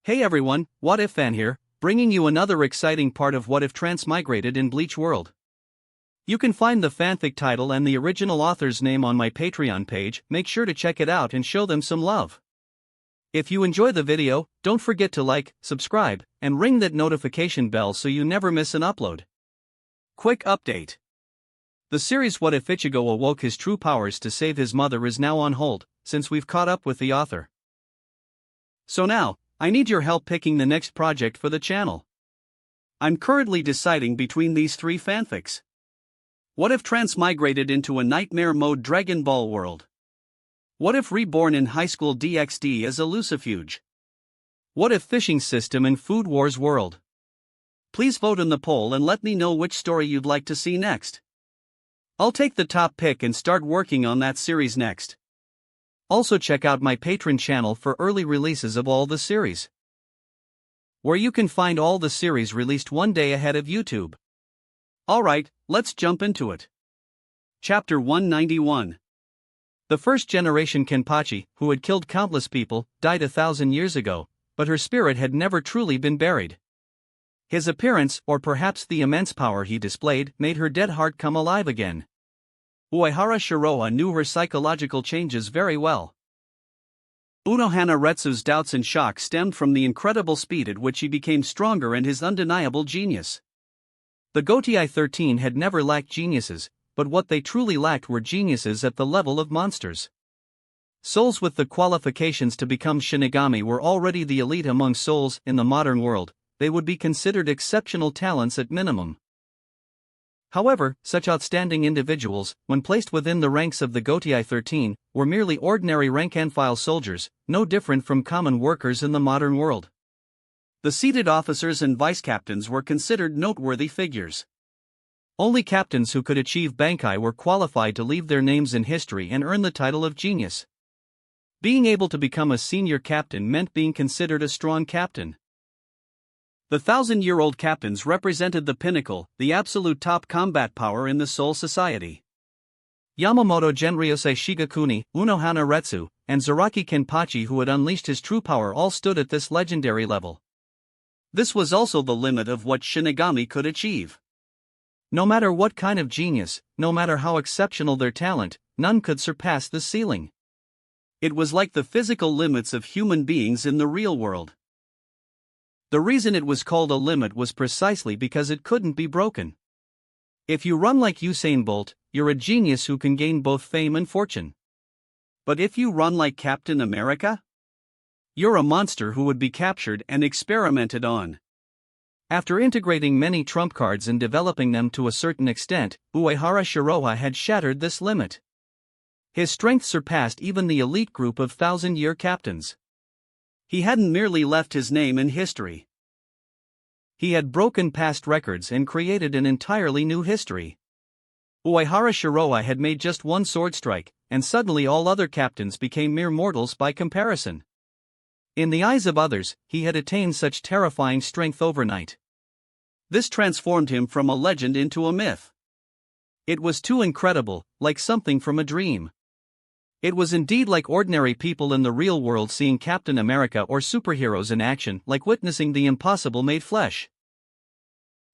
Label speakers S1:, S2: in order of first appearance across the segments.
S1: Hey everyone, What If Fan here, bringing you another exciting part of What If Transmigrated in Bleach World. You can find the fanfic title and the original author's name on my Patreon page. Make sure to check it out and show them some love. If you enjoy the video, don't forget to like, subscribe, and ring that notification bell so you never miss an upload. Quick update. The series What If Ichigo awoke his true powers to save his mother is now on hold, since we've caught up with the author. So now, I need your help picking the next project for the channel. I'm currently deciding between these three fanfics. What if Transmigrated into a nightmare mode Dragon Ball world? What if Reborn in Highschool DxD as a Lucifuge? What if Fishing System in Food Wars world? Please vote in the poll and let me know which story you'd like to see next. I'll take the top pick and start working on that series next. Also check out my Patreon channel for early releases of all the series, where you can find all the series released one day ahead of YouTube. Alright, let's jump into it. Chapter 191. The first generation Kenpachi, who had killed countless people, died 1,000 years ago, but her spirit had never truly been buried. His appearance, or perhaps the immense power he displayed, made her dead heart come alive again. Uehara Shiroa knew her psychological changes very well. Unohana Retsu's doubts and shock stemmed from the incredible speed at which he became stronger and his undeniable genius. The Gotei 13 had never lacked geniuses, but what they truly lacked were geniuses at the level of monsters. Souls with the qualifications to become Shinigami were already the elite among souls in the modern world. They would be considered exceptional talents at minimum. However, such outstanding individuals, when placed within the ranks of the Gotei 13, were merely ordinary rank-and-file soldiers, no different from common workers in the modern world. The seated officers and vice-captains were considered noteworthy figures. Only captains who could achieve Bankai were qualified to leave their names in history and earn the title of genius. Being able to become a senior captain meant being considered a strong captain. The 1,000-year-old captains represented the pinnacle, the absolute top combat power in the Soul Society. Yamamoto Genryosei Shigakuni, Unohana Retsu, and Zaraki Kenpachi, who had unleashed his true power, all stood at this legendary level. This was also the limit of what Shinigami could achieve. No matter what kind of genius, no matter how exceptional their talent, none could surpass this ceiling. It was like the physical limits of human beings in the real world. The reason it was called a limit was precisely because it couldn't be broken. If you run like Usain Bolt, you're a genius who can gain both fame and fortune. But if you run like Captain America, you're a monster who would be captured and experimented on. After integrating many trump cards and developing them to a certain extent, Uehara Shiroa had shattered this limit. His strength surpassed even the elite group of 1,000-year captains. He hadn't merely left his name in history. He had broken past records and created an entirely new history. Uehara Shiroa had made just one sword strike, and suddenly all other captains became mere mortals by comparison. In the eyes of others, he had attained such terrifying strength overnight. This transformed him from a legend into a myth. It was too incredible, like something from a dream. It was indeed like ordinary people in the real world seeing Captain America or superheroes in action, like witnessing the impossible made flesh.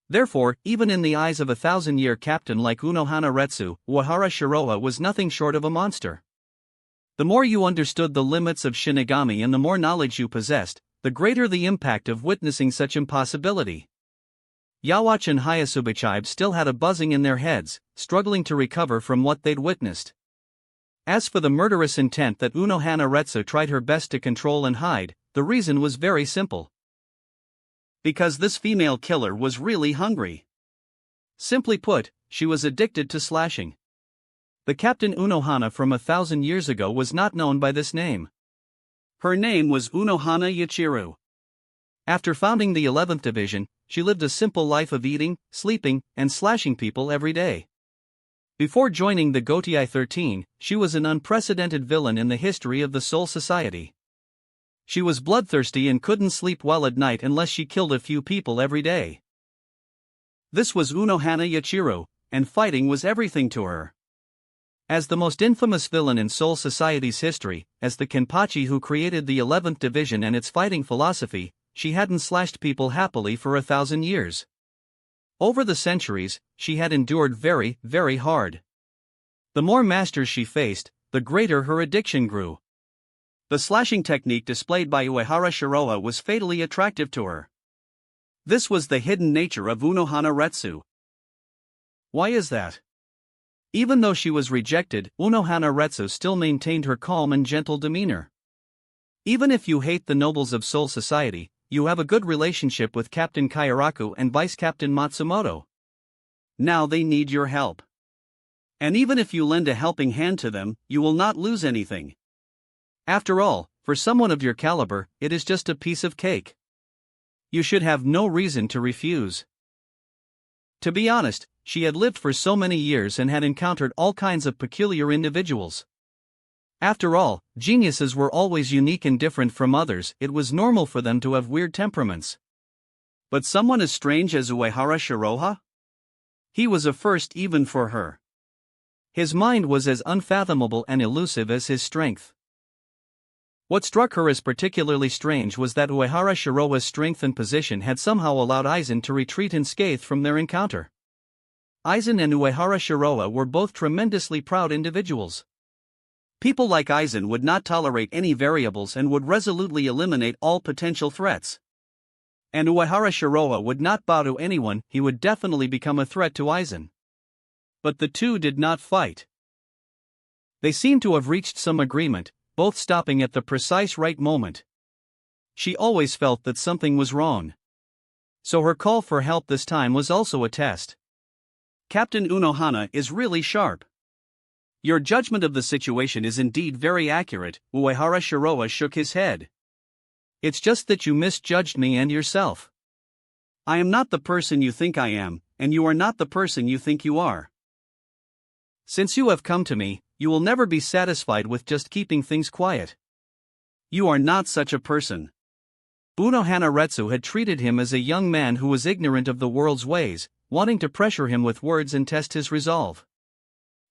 S1: Therefore, even in the eyes of a 1,000-year captain like Unohana Retsu, Uehara Shiroa was nothing short of a monster. The more you understood the limits of Shinigami and the more knowledge you possessed, the greater the impact of witnessing such impossibility. Yawatch and Hayasubichibe still had a buzzing in their heads, struggling to recover from what they'd witnessed. As for the murderous intent that Unohana Retsu tried her best to control and hide, the reason was very simple. Because this female killer was really hungry. Simply put, she was addicted to slashing. The Captain Unohana from 1,000 years ago was not known by this name. Her name was Unohana Yachiru. After founding the 11th Division, she lived a simple life of eating, sleeping, and slashing people every day. Before joining the Gotei 13, she was an unprecedented villain in the history of the Soul Society. She was bloodthirsty and couldn't sleep well at night unless she killed a few people every day. This was Unohana Yachiru, and fighting was everything to her. As the most infamous villain in Soul Society's history, as the Kenpachi who created the 11th Division and its fighting philosophy, she hadn't slashed people happily for 1,000 years. Over the centuries, she had endured very, very hard. The more masters she faced, the greater her addiction grew. The slashing technique displayed by Uehara Shiroha was fatally attractive to her. This was the hidden nature of Unohana Retsu. Why is that? Even though she was rejected, Unohana Retsu still maintained her calm and gentle demeanor. Even if you hate the nobles of Soul Society, you have a good relationship with Captain Kairaku and Vice Captain Matsumoto. Now they need your help. And even if you lend a helping hand to them, you will not lose anything. After all, for someone of your caliber, it is just a piece of cake. You should have no reason to refuse. To be honest, she had lived for so many years and had encountered all kinds of peculiar individuals. After all, geniuses were always unique and different from others. It was normal for them to have weird temperaments. But someone as strange as Uehara Shiroha? He was a first even for her. His mind was as unfathomable and elusive as his strength. What struck her as particularly strange was that Uehara Shiroha's strength and position had somehow allowed Aizen to retreat unscathed from their encounter. Aizen and Uehara Shiroha were both tremendously proud individuals. People like Aizen would not tolerate any variables and would resolutely eliminate all potential threats. And Uehara Shiroha would not bow to anyone. He would definitely become a threat to Aizen. But the two did not fight. They seemed to have reached some agreement, both stopping at the precise right moment. She always felt that something was wrong. So her call for help this time was also a test. Captain Unohana is really sharp. Your judgment of the situation is indeed very accurate. Uehara Shiroha shook his head. It's just that you misjudged me and yourself. I am not the person you think I am, and you are not the person you think you are. Since you have come to me, you will never be satisfied with just keeping things quiet. You are not such a person. Unohana Retsu had treated him as a young man who was ignorant of the world's ways, wanting to pressure him with words and test his resolve.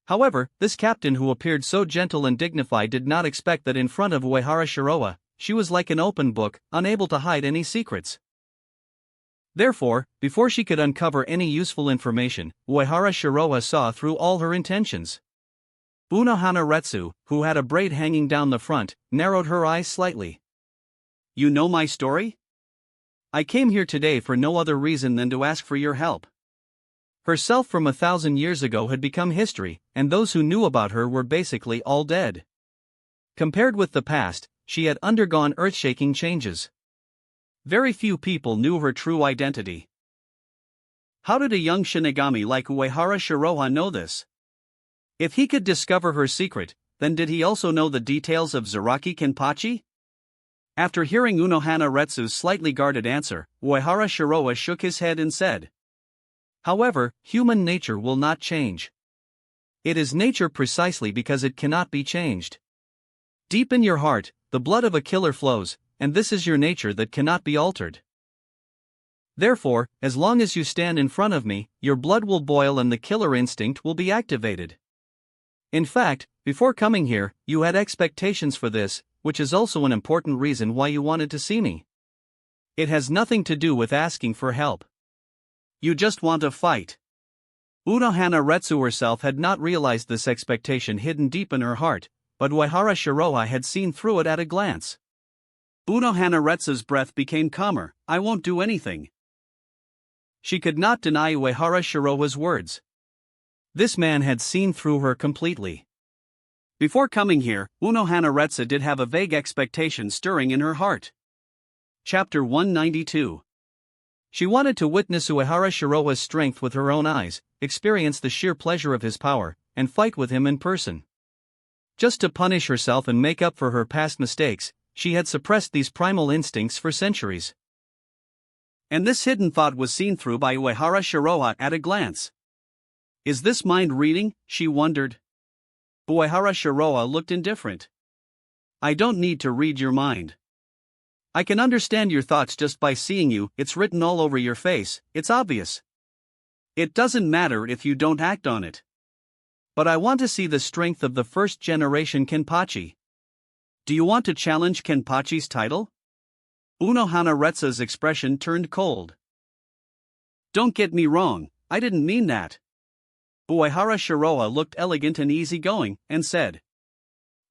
S1: However, this captain who appeared so gentle and dignified did not expect that in front of Uehara Shiroha, she was like an open book, unable to hide any secrets. Therefore, before she could uncover any useful information, Uehara Shiroha saw through all her intentions. Unohana Retsu, who had a braid hanging down the front, narrowed her eyes slightly. You know my story? I came here today for no other reason than to ask for your help. Herself from 1,000 years ago had become history, and those who knew about her were basically all dead. Compared with the past, she had undergone earth-shaking changes. Very few people knew her true identity. How did a young Shinigami like Uehara Shiroha know this? If he could discover her secret, then did he also know the details of Zaraki Kenpachi? After hearing Unohana Retsu's slightly guarded answer, Uehara Shiroha shook his head and said, however, human nature will not change. It is nature precisely because it cannot be changed. Deep in your heart, the blood of a killer flows, and this is your nature that cannot be altered. Therefore, as long as you stand in front of me, your blood will boil and the killer instinct will be activated. In fact, before coming here, you had expectations for this, which is also an important reason why you wanted to see me. It has nothing to do with asking for help. You just want to fight. Unohana Retsu herself had not realized this expectation hidden deep in her heart, but Uehara Shiroha had seen through it at a glance. Unohana Retsu's breath became calmer. I won't do anything. She could not deny Uehara Shiroha's words. This man had seen through her completely. Before coming here, Unohana Retsu did have a vague expectation stirring in her heart. Chapter 192. She wanted to witness Uehara Shiroha's strength with her own eyes, experience the sheer pleasure of his power, and fight with him in person. Just to punish herself and make up for her past mistakes, she had suppressed these primal instincts for centuries. And this hidden thought was seen through by Uehara Shiroha at a glance. Is this mind reading? She wondered. Uehara Shiroha looked indifferent. I don't need to read your mind. I can understand your thoughts just by seeing you. It's written all over your face, it's obvious. It doesn't matter if you don't act on it. But I want to see the strength of the first generation Kenpachi. Do you want to challenge Kenpachi's title? Unohana Retsu's expression turned cold. Don't get me wrong, I didn't mean that. Uehara Shiroa looked elegant and easygoing, and said,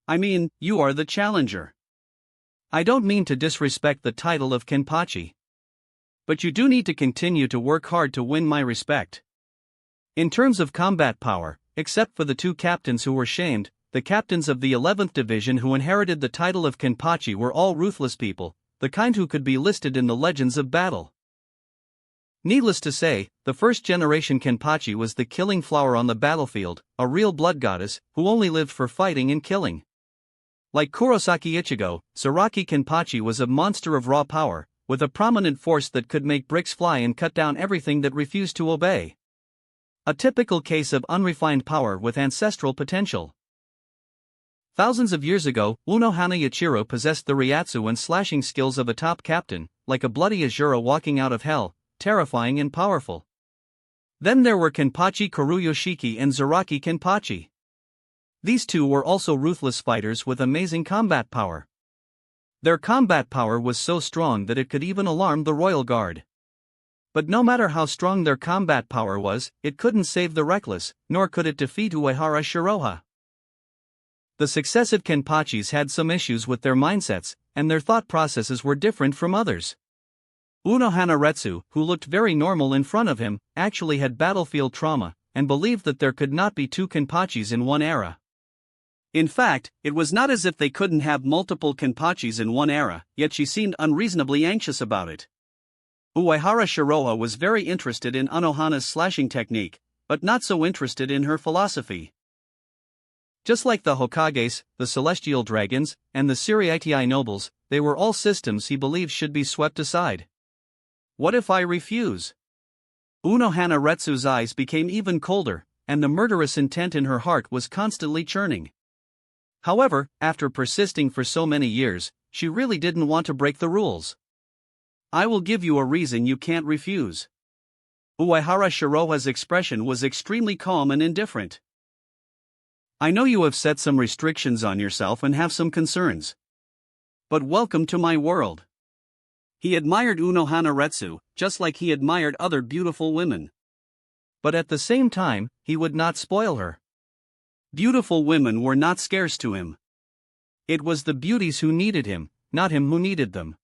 S1: I mean, you are the challenger. I don't mean to disrespect the title of Kenpachi. But you do need to continue to work hard to win my respect. In terms of combat power, except for the two captains who were shamed, the captains of the 11th Division who inherited the title of Kenpachi were all ruthless people, the kind who could be listed in the legends of battle. Needless to say, the first-generation Kenpachi was the killing flower on the battlefield, a real blood goddess, who only lived for fighting and killing. Like Kurosaki Ichigo, Saraki Kenpachi was a monster of raw power, with a prominent force that could make bricks fly and cut down everything that refused to obey. A typical case of unrefined power with ancestral potential. Thousands of years ago, Unohana Yachiro possessed the Ryatsu and slashing skills of a top captain, like a bloody Azura walking out of hell, terrifying and powerful. Then there were Kenpachi Kuruyoshiki and Zaraki Kenpachi. These two were also ruthless fighters with amazing combat power. Their combat power was so strong that it could even alarm the royal guard. But no matter how strong their combat power was, it couldn't save the reckless, nor could it defeat Uehara Shiroha. The successive Kenpachis had some issues with their mindsets, and their thought processes were different from others. Unohana Retsu, who looked very normal in front of him, actually had battlefield trauma, and believed that there could not be two Kenpachis in one era. In fact, it was not as if they couldn't have multiple Kenpachis in one era, yet she seemed unreasonably anxious about it. Uehara Shiroha was very interested in Unohana's slashing technique, but not so interested in her philosophy. Just like the Hokages, the Celestial Dragons, and the Suriitii nobles, they were all systems he believed should be swept aside. What if I refuse? Unohana Retsu's eyes became even colder, and the murderous intent in her heart was constantly churning. However, after persisting for so many years, she really didn't want to break the rules. I will give you a reason you can't refuse. Uehara Shiroha's expression was extremely calm and indifferent. I know you have set some restrictions on yourself and have some concerns. But welcome to my world. He admired Unohana Retsu, just like he admired other beautiful women. But at the same time, he would not spoil her. Beautiful women were not scarce to him. It was the beauties who needed him, not him who needed them.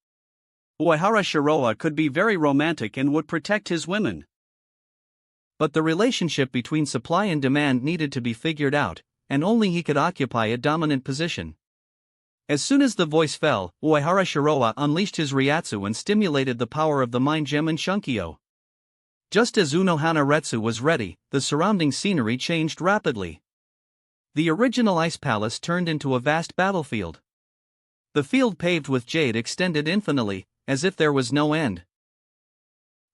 S1: Uehara Shiroha could be very romantic and would protect his women. But the relationship between supply and demand needed to be figured out, and only he could occupy a dominant position. As soon as the voice fell, Uehara Shiroha unleashed his Ryatsu and stimulated the power of the Mind Gem and Shunkyo. Just as Unohana Retsu was ready, the surrounding scenery changed rapidly. The original ice palace turned into a vast battlefield. The field paved with jade extended infinitely, as if there was no end.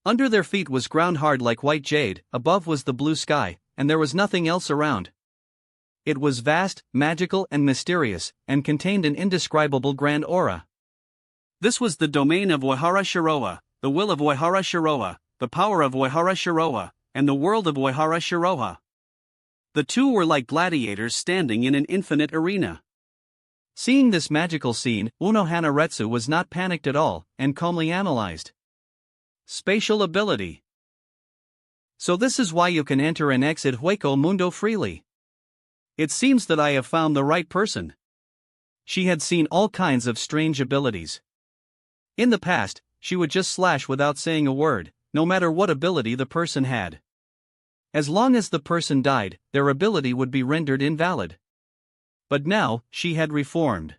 S1: Under their feet was ground hard like white jade, above was the blue sky, and there was nothing else around. It was vast, magical and mysterious, and contained an indescribable grand aura. This was the domain of Uehara Shiroha, the will of Uehara Shiroha, the power of Uehara Shiroha, and the world of Uehara Shiroha. The two were like gladiators standing in an infinite arena. Seeing this magical scene, Unohana Retsu was not panicked at all, and calmly analyzed. Spatial ability. So this is why you can enter and exit Hueco Mundo freely. It seems that I have found the right person. She had seen all kinds of strange abilities. In the past, she would just slash without saying a word, no matter what ability the person had. As long as the person died, their ability would be rendered invalid. But now, she had reformed.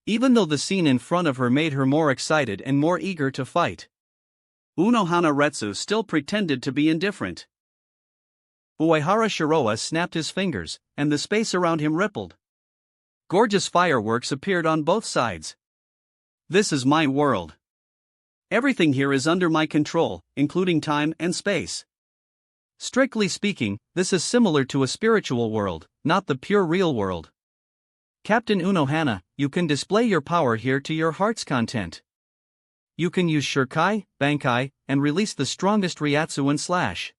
S1: Even though the scene in front of her made her more excited and more eager to fight, Unohana Retsu still pretended to be indifferent. Uehara Shiroha snapped his fingers, and the space around him rippled. Gorgeous fireworks appeared on both sides. This is my world. Everything here is under my control, including time and space. Strictly speaking, this is similar to a spiritual world, not the pure real world. Captain Unohana, you can display your power here to your heart's content. You can use Shurikai, Bankai, and release the strongest Ryatsu and slash.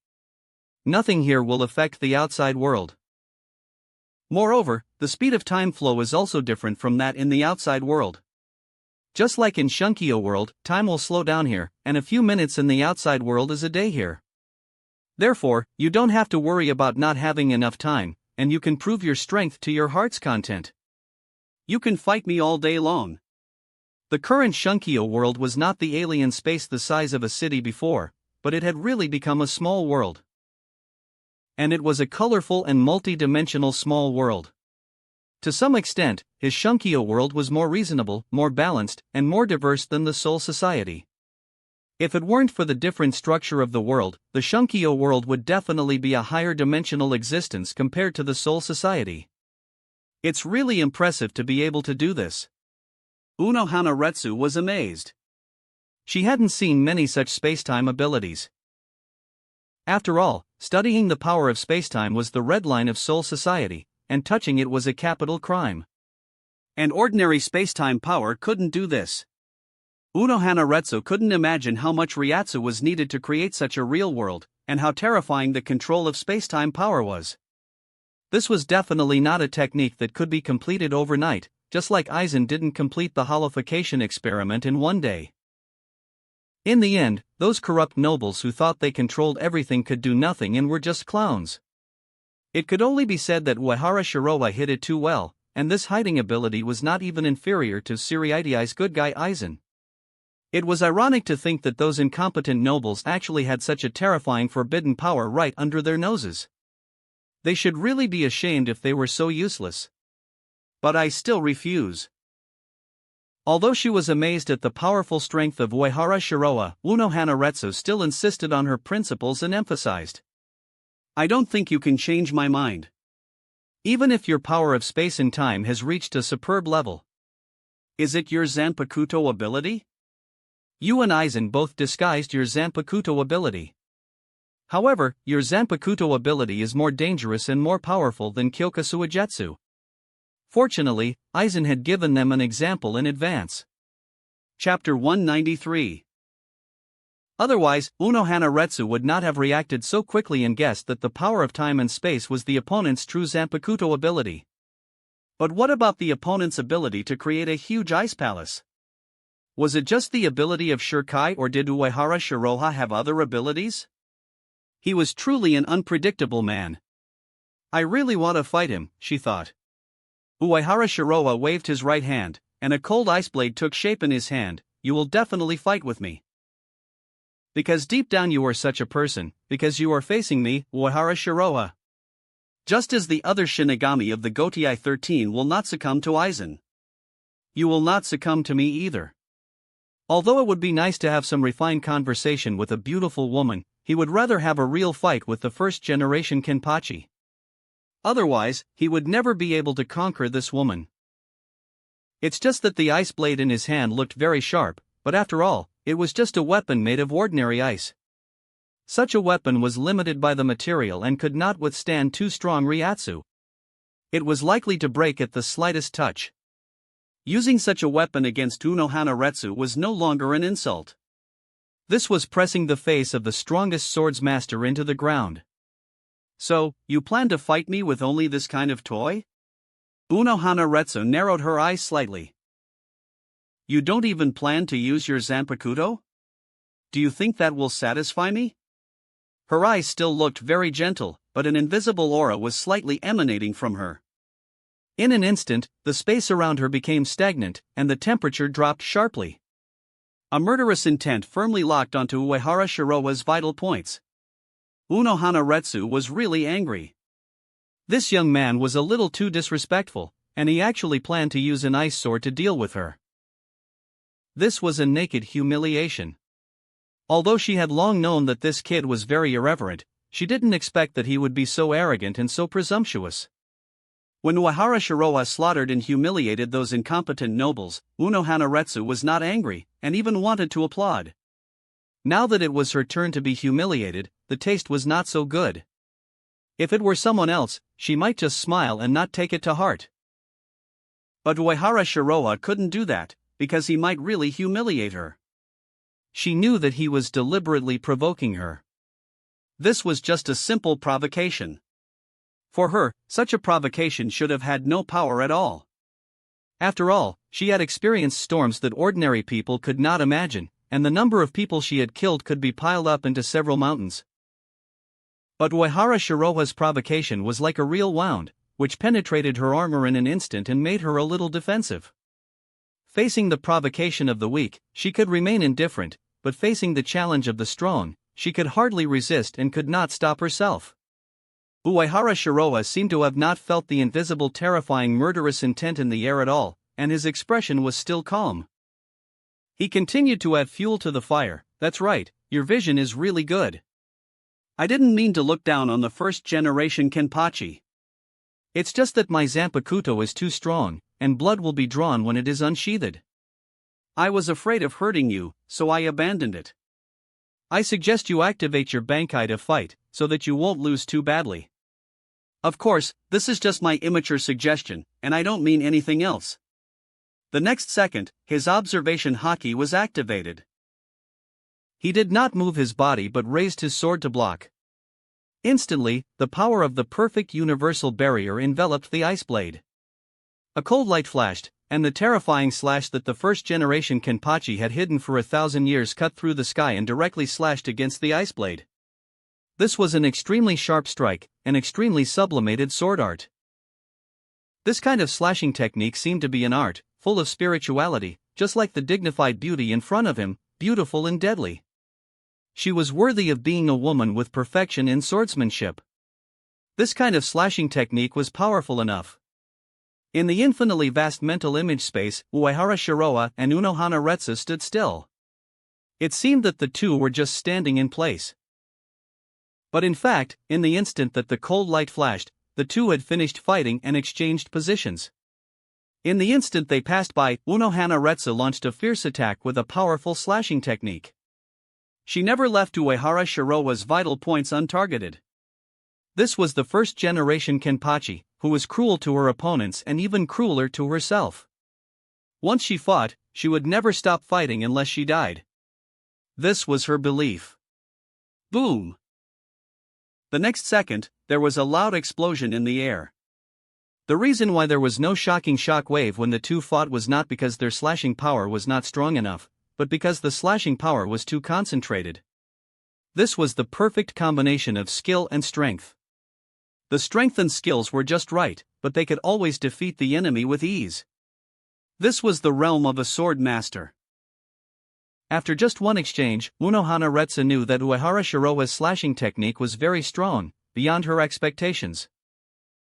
S1: Nothing here will affect the outside world. Moreover, the speed of time flow is also different from that in the outside world. Just like in Shunkyo world, time will slow down here, and a few minutes in the outside world is a day here. Therefore, you don't have to worry about not having enough time, and you can prove your strength to your heart's content. You can fight me all day long. The current Shunkyo world was not the alien space the size of a city before, but it had really become a small world. And it was a colorful and multi-dimensional small world. To some extent, his Shunkyo world was more reasonable, more balanced, and more diverse than the Soul Society. If it weren't for the different structure of the world, the Shunkyo world would definitely be a higher dimensional existence compared to the Soul Society. It's really impressive to be able to do this. Unohana Retsu was amazed. She hadn't seen many such spacetime abilities. After all, studying the power of spacetime was the red line of Soul Society, and touching it was a capital crime. And ordinary spacetime power couldn't do this. Unohana Retsu couldn't imagine how much Ryatsu was needed to create such a real world, and how terrifying the control of spacetime power was. This was definitely not a technique that could be completed overnight, just like Aizen didn't complete the holification experiment in one day. In the end, those corrupt nobles who thought they controlled everything could do nothing and were just clowns. It could only be said that Uehara Shiroa hid it too well, and this hiding ability was not even inferior to Suriitei's good guy Aizen. It was ironic to think that those incompetent nobles actually had such a terrifying forbidden power right under their noses. They should really be ashamed if they were so useless. But I still refuse. Although she was amazed at the powerful strength of Uehara Shiroa, Unohana Retsu still insisted on her principles and emphasized, "I don't think you can change my mind. Even if your power of space and time has reached a superb level. Is it your Zanpakuto ability? You and Aizen both disguised your Zanpakuto ability. However, your Zanpakuto ability is more dangerous and more powerful than Kyokusuijetsu." Fortunately, Aizen had given them an example in advance. Chapter 193. Otherwise, Unohana Retsu would not have reacted so quickly and guessed that the power of time and space was the opponent's true Zanpakuto ability. But what about the opponent's ability to create a huge ice palace? Was it just the ability of Shirkai, or did Uehara Shiroha have other abilities? He was truly an unpredictable man. I really want to fight him, she thought. Uehara Shiroha waved his right hand, and a cold ice blade took shape in his hand. "You will definitely fight with me. Because deep down you are such a person, because you are facing me, Uehara Shiroha. Just as the other Shinigami of the Gotei 13 will not succumb to Aizen. You will not succumb to me either." Although it would be nice to have some refined conversation with a beautiful woman, he would rather have a real fight with the first-generation Kenpachi. Otherwise, he would never be able to conquer this woman. It's just that the ice blade in his hand looked very sharp, but after all, it was just a weapon made of ordinary ice. Such a weapon was limited by the material and could not withstand too strong Ryatsu. It was likely to break at the slightest touch. Using such a weapon against Unohana Retsu was no longer an insult. This was pressing the face of the strongest swordsmaster into the ground. "So, you plan to fight me with only this kind of toy?" Unohana Retsu narrowed her eyes slightly. "You don't even plan to use your Zanpakuto? Do you think that will satisfy me?" Her eyes still looked very gentle, but an invisible aura was slightly emanating from her. In an instant, the space around her became stagnant, and the temperature dropped sharply. A murderous intent firmly locked onto Uehara Shiroa's vital points. Unohana Retsu was really angry. This young man was a little too disrespectful, and he actually planned to use an ice sword to deal with her. This was a naked humiliation. Although she had long known that this kid was very irreverent, she didn't expect that he would be so arrogant and so presumptuous. When Uehara Shiroa slaughtered and humiliated those incompetent nobles, Unohana Retsu was not angry, and even wanted to applaud. Now that it was her turn to be humiliated, the taste was not so good. If it were someone else, she might just smile and not take it to heart. But Uehara Shiroa couldn't do that, because he might really humiliate her. She knew that he was deliberately provoking her. This was just a simple provocation. For her, such a provocation should have had no power at all. After all, She had experienced storms that ordinary people could not imagine, and the number of people she had killed could be piled up into several mountains. But Uehara Shiroha's provocation was like a real wound, which penetrated her armor in an instant and made her a little defensive. Facing the provocation of the weak, she could remain indifferent, but facing the challenge of the strong, she could hardly resist and could not stop herself. Uehara Shiroha seemed to have not felt the invisible terrifying murderous intent in the air at all, and his expression was still calm. He continued to add fuel to the fire. That's right, your vision is really good. I didn't mean to look down on the first-generation Kenpachi. It's just that my Zanpakuto is too strong, and blood will be drawn when it is unsheathed. I was afraid of hurting you, so I abandoned it. I suggest you activate your Bankai to fight, so that you won't lose too badly. Of course, this is just my immature suggestion, and I don't mean anything else. The next second, his observation haki was activated. He did not move his body but raised his sword to block. Instantly, the power of the perfect universal barrier enveloped the ice blade. A cold light flashed, and the terrifying slash that the first-generation Kenpachi had hidden for 1,000 years cut through the sky and directly slashed against the ice blade. This was an extremely sharp strike, an extremely sublimated sword art. This kind of slashing technique seemed to be an art, full of spirituality, just like the dignified beauty in front of him, beautiful and deadly. She was worthy of being a woman with perfection in swordsmanship. This kind of slashing technique was powerful enough. In the infinitely vast mental image space, Uehara Shiroha and Unohana Retsu stood still. It seemed that the two were just standing in place. But in fact, in the instant that the cold light flashed, the two had finished fighting and exchanged positions. In the instant they passed by, Unohana Retsu launched a fierce attack with a powerful slashing technique. She never left Uehara Shiroha's vital points untargeted. This was the first-generation Kenpachi, who was cruel to her opponents and even crueler to herself. Once she fought, she would never stop fighting unless she died. This was her belief. Boom! The next second, there was a loud explosion in the air. The reason why there was no shocking shock wave when the two fought was not because their slashing power was not strong enough, but because the slashing power was too concentrated. This was the perfect combination of skill and strength. The strength and skills were just right, but they could always defeat the enemy with ease. This was the realm of a sword master. After just one exchange, Unohana Retsu knew that Uehara Shiroha's slashing technique was very strong, beyond her expectations.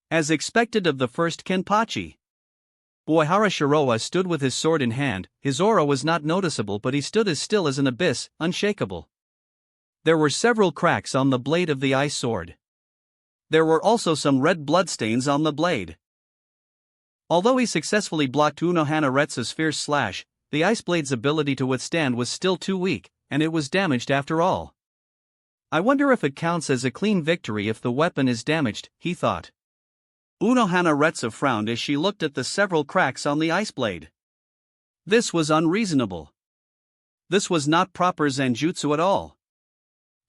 S1: As expected of the first Kenpachi. Uehara Shiroha stood with his sword in hand. His aura was not noticeable, but he stood as still as an abyss, unshakable. There were several cracks on the blade of the ice sword. There were also some red bloodstains on the blade. Although he successfully blocked Unohana Retsu's fierce slash, the ice blade's ability to withstand was still too weak, and it was damaged after all. I wonder if it counts as a clean victory if the weapon is damaged, he thought. Unohana Retsu frowned as she looked at the several cracks on the ice blade. This was unreasonable. This was not proper Zanjutsu at all.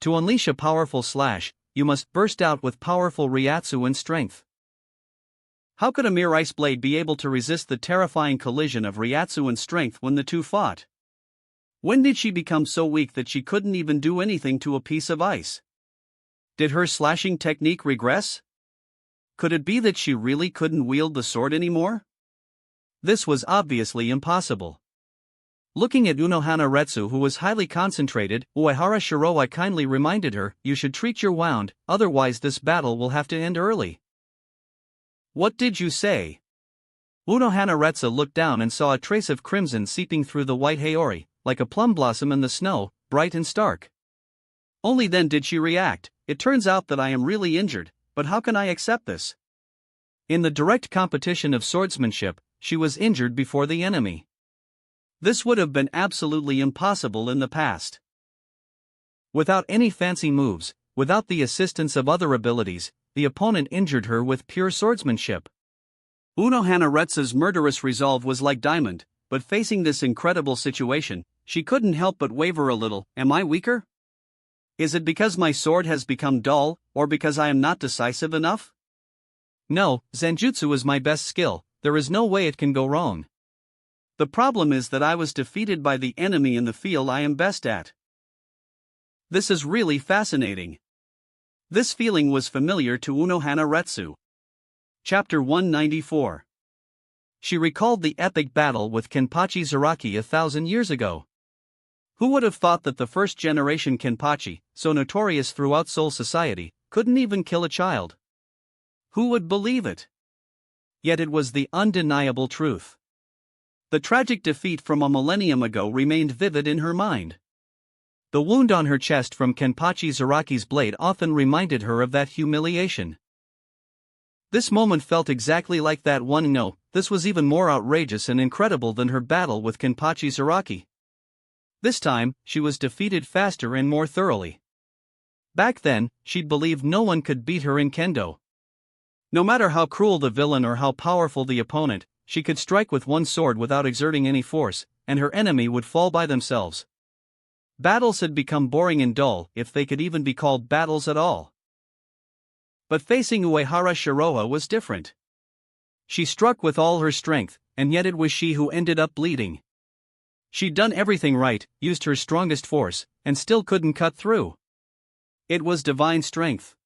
S1: To unleash a powerful slash, you must burst out with powerful Ryatsu and strength. How could a mere ice blade be able to resist the terrifying collision of Ryatsu and strength when the two fought? When did she become so weak that she couldn't even do anything to a piece of ice? Did her slashing technique regress? Could it be that she really couldn't wield the sword anymore? This was obviously impossible. Looking at Unohana Retsu, who was highly concentrated, Uehara Shiroha kindly reminded her, "You should treat your wound, otherwise this battle will have to end early." "What did you say?" Unohana Retsu looked down and saw a trace of crimson seeping through the white Haori, like a plum blossom in the snow, bright and stark. Only then did she react. "It turns out that I am really injured, but how can I accept this?" In the direct competition of swordsmanship, she was injured before the enemy. This would have been absolutely impossible in the past. Without any fancy moves, without the assistance of other abilities, the opponent injured her with pure swordsmanship. Unohana Retsu's murderous resolve was like diamond, but facing this incredible situation, she couldn't help but waver a little. Am I weaker? Is it because my sword has become dull, or because I am not decisive enough? No, Zanjutsu is my best skill, there is no way it can go wrong. The problem is that I was defeated by the enemy in the field I am best at. This is really fascinating. This feeling was familiar to Unohana Retsu. Chapter 194. She recalled the epic battle with Kenpachi Zaraki 1,000 years ago. Who would have thought that the first-generation Kenpachi, so notorious throughout Soul Society, couldn't even kill a child? Who would believe it? Yet it was the undeniable truth. The tragic defeat from a millennium ago remained vivid in her mind. The wound on her chest from Kenpachi Zaraki's blade often reminded her of that humiliation. This moment felt exactly like that one. No, this was even more outrageous and incredible than her battle with Kenpachi Zaraki. This time, she was defeated faster and more thoroughly. Back then, she'd believed no one could beat her in kendo. No matter how cruel the villain or how powerful the opponent, she could strike with one sword without exerting any force, and her enemy would fall by themselves. Battles had become boring and dull, if they could even be called battles at all. But facing Uehara Shiroha was different. She struck with all her strength, and yet it was she who ended up bleeding. She'd done everything right, used her strongest force, and still couldn't cut through. It was divine strength.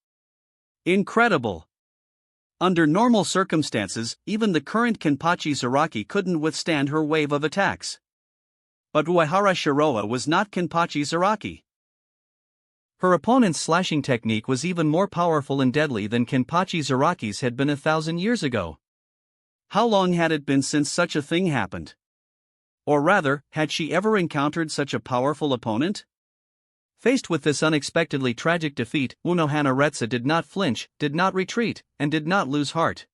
S1: Incredible. Under normal circumstances, even the current Kenpachi Zaraki couldn't withstand her wave of attacks. But Uehara Shiroha was not Kenpachi Zaraki. Her opponent's slashing technique was even more powerful and deadly than Kenpachi Zaraki's had been 1,000 years ago. How long had it been since such a thing happened? Or rather, had she ever encountered such a powerful opponent? Faced with this unexpectedly tragic defeat, Unohana Retsu did not flinch, did not retreat, and did not lose heart.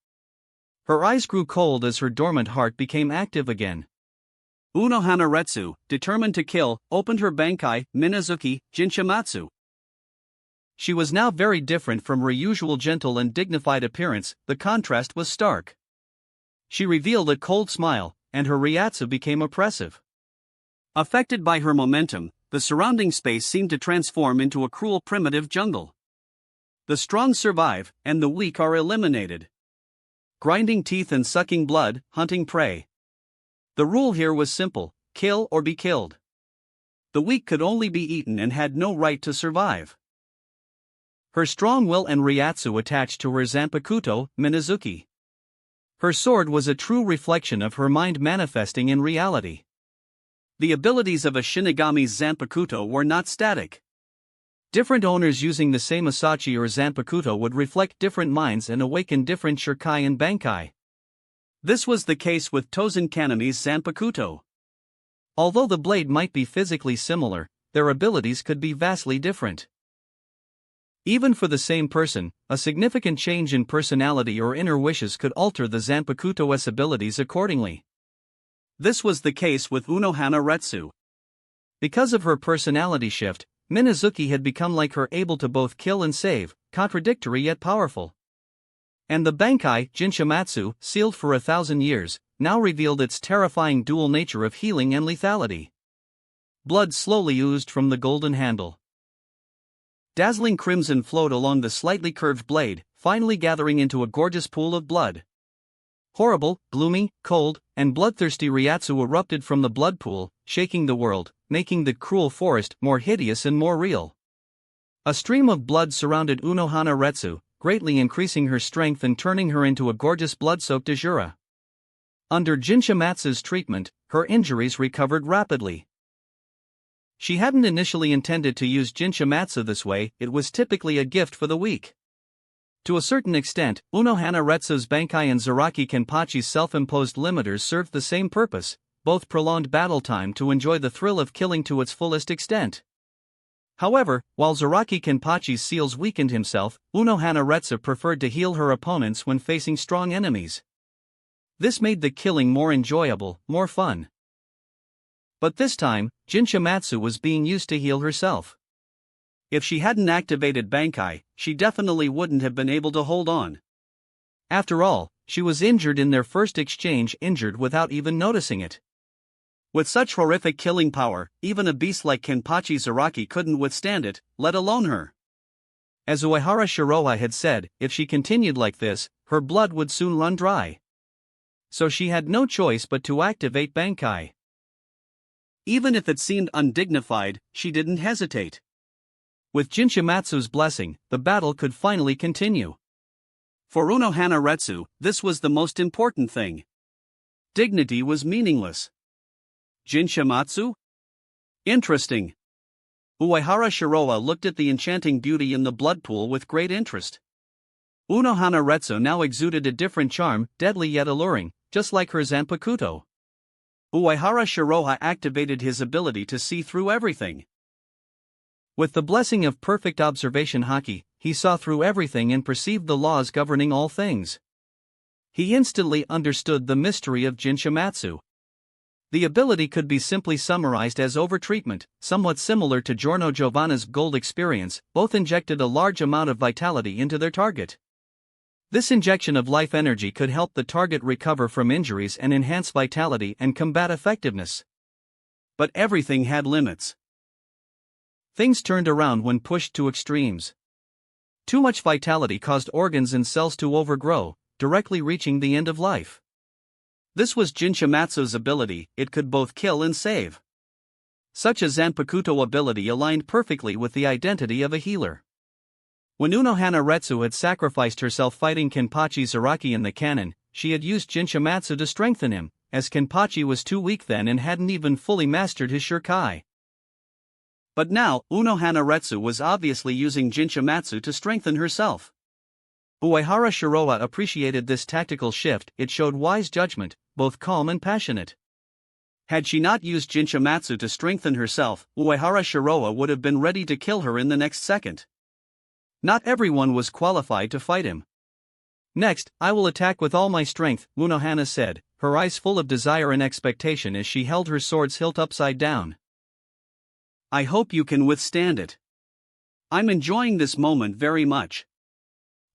S1: Her eyes grew cold as her dormant heart became active again. Unohana Retsu, determined to kill, opened her Bankai, Minazuki, Jinshimatsu. She was now very different from her usual gentle and dignified appearance. The contrast was stark. She revealed a cold smile, and her Ryatsu became oppressive. Affected by her momentum, the surrounding space seemed to transform into a cruel primitive jungle. The strong survive, and the weak are eliminated. Grinding teeth and sucking blood, hunting prey. The rule here was simple: kill or be killed. The weak could only be eaten and had no right to survive. Her strong will and Ryatsu attached to her Zanpakuto, Minazuki. Her sword was a true reflection of her mind manifesting in reality. The abilities of a Shinigami's Zanpakuto were not static. Different owners using the same Asachi or Zanpakuto would reflect different minds and awaken different Shirkai and Bankai. This was the case with Tozen Kanami's Zanpakuto. Although the blade might be physically similar, their abilities could be vastly different. Even for the same person, a significant change in personality or inner wishes could alter the Zanpakuto's abilities accordingly. This was the case with Unohana Retsu. Because of her personality shift, Minazuki had become like her, able to both kill and save, contradictory yet powerful. And the Bankai, Jinshimatsu, sealed for 1,000 years, now revealed its terrifying dual nature of healing and lethality. Blood slowly oozed from the golden handle. Dazzling crimson flowed along the slightly curved blade, finally gathering into a gorgeous pool of blood. Horrible, gloomy, cold, and bloodthirsty Ryatsu erupted from the blood pool, shaking the world, making the cruel forest more hideous and more real. A stream of blood surrounded Unohana Retsu, greatly increasing her strength and turning her into a gorgeous blood-soaked Azura. Under Jinshimatsu's treatment, her injuries recovered rapidly. She hadn't initially intended to use Jinshimatsu this way, it was typically a gift for the weak. To a certain extent, Unohana Retsu's Bankai and Zaraki Kenpachi's self-imposed limiters served the same purpose, both prolonged battle time to enjoy the thrill of killing to its fullest extent. However, while Zaraki Kenpachi's seals weakened himself, Unohana Retsu preferred to heal her opponents when facing strong enemies. This made the killing more enjoyable, more fun. But this time, Jinshimatsu was being used to heal herself. If she hadn't activated Bankai, she definitely wouldn't have been able to hold on. After all, she was injured in their first exchange, injured without even noticing it. With such horrific killing power, even a beast like Kenpachi Zaraki couldn't withstand it, let alone her. As Uehara Shiroha had said, if she continued like this, her blood would soon run dry. so she had no choice but to activate Bankai. Even if it seemed undignified, she didn't hesitate. With Jinshimatsu's blessing, the battle could finally continue. For Unohana Retsu, this was the most important thing. Dignity was meaningless. Jinshimatsu? Interesting. Uehara Shiroa looked at the enchanting beauty in the blood pool with great interest. Unohana Retsu now exuded a different charm, deadly yet alluring, just like her Zanpakuto. Uehara Shiroha activated his ability to see through everything. With the blessing of perfect observation haki, he saw through everything and perceived the laws governing all things. He instantly understood the mystery of Jinshimatsu. The ability could be simply summarized as overtreatment, somewhat similar to Giorno Giovanna's gold experience. Both injected a large amount of vitality into their target. This injection of life energy could help the target recover from injuries and enhance vitality and combat effectiveness. But everything had limits. Things turned around when pushed to extremes. Too much vitality caused organs and cells to overgrow, directly reaching the end of life. This was Jinshimatsu's ability, it could both kill and save. Such a Zanpakuto ability aligned perfectly with the identity of a healer. When Unohana Retsu had sacrificed herself fighting Kenpachi Zaraki in the canon, she had used Jinshimatsu to strengthen him, as Kenpachi was too weak then and hadn't even fully mastered his Shurkai. But now, Unohana Retsu was obviously using Jinshimatsu to strengthen herself. Uehara Shiroa appreciated this tactical shift, it showed wise judgment, both calm and passionate. Had she not used Jinshimatsu to strengthen herself, Uehara Shiroa would have been ready to kill her in the next second. Not everyone was qualified to fight him. Next, I will attack with all my strength, Unohana said, her eyes full of desire and expectation as she held her sword's hilt upside down. I hope you can withstand it. I'm enjoying this moment very much.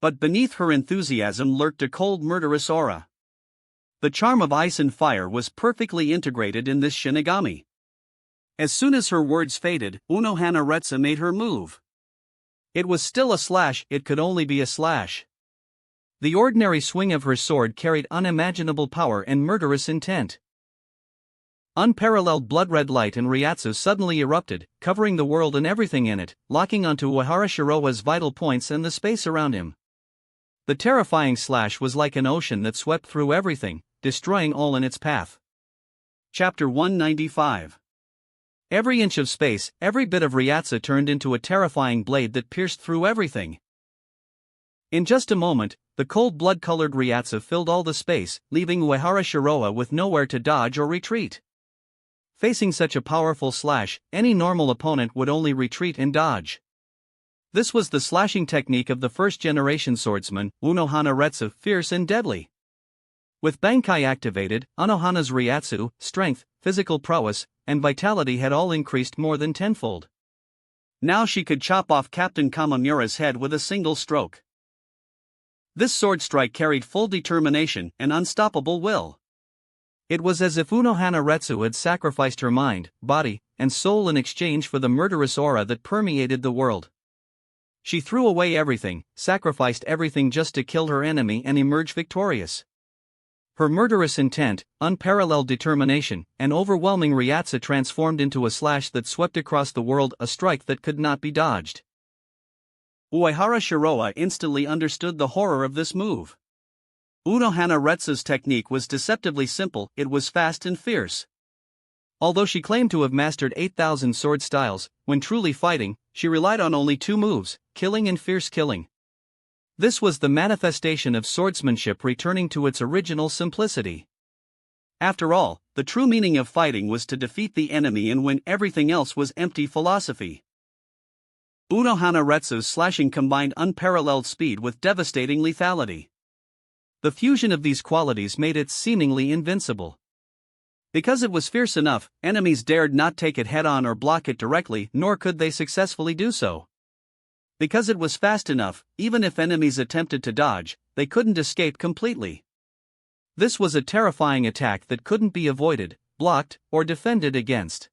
S1: But beneath her enthusiasm lurked a cold murderous aura. The charm of ice and fire was perfectly integrated in this Shinigami. As soon as her words faded, Unohana Retsu made her move. It was still a slash, it could only be a slash. The ordinary swing of her sword carried unimaginable power and murderous intent. Unparalleled blood-red light and Ryatsu suddenly erupted, covering the world and everything in it, locking onto Uehara Shiroa's vital points and the space around him. The terrifying slash was like an ocean that swept through everything, destroying all in its path. Chapter 195. Every inch of space, every bit of Ryatsu turned into a terrifying blade that pierced through everything. In just a moment, the cold blood-colored Ryatsu filled all the space, leaving Uehara Shiroa with nowhere to dodge or retreat. Facing such a powerful slash, any normal opponent would only retreat and dodge. This was the slashing technique of the first-generation swordsman, Unohana Retsu, fierce and deadly. With Bankai activated, Unohana's Ryatsu, strength, physical prowess, and vitality had all increased more than tenfold. Now she could chop off Captain Kamamura's head with a single stroke. This sword strike carried full determination and unstoppable will. It was as if Unohana Retsu had sacrificed her mind, body, and soul in exchange for the murderous aura that permeated the world. She threw away everything, sacrificed everything just to kill her enemy and emerge victorious. Her murderous intent, unparalleled determination, and overwhelming Ryatsu transformed into a slash that swept across the world, a strike that could not be dodged. Uehara Shiroa instantly understood the horror of this move. Unohana Retsu's technique was deceptively simple, it was fast and fierce. Although she claimed to have mastered 8,000 sword styles, when truly fighting, she relied on only 2 moves, killing and fierce killing. This was the manifestation of swordsmanship returning to its original simplicity. After all, the true meaning of fighting was to defeat the enemy and win, everything else was empty philosophy. Unohana Retsu's slashing combined unparalleled speed with devastating lethality. The fusion of these qualities made it seemingly invincible. Because it was fierce enough, enemies dared not take it head-on or block it directly, nor could they successfully do so. Because it was fast enough, even if enemies attempted to dodge, they couldn't escape completely. This was a terrifying attack that couldn't be avoided, blocked, or defended against.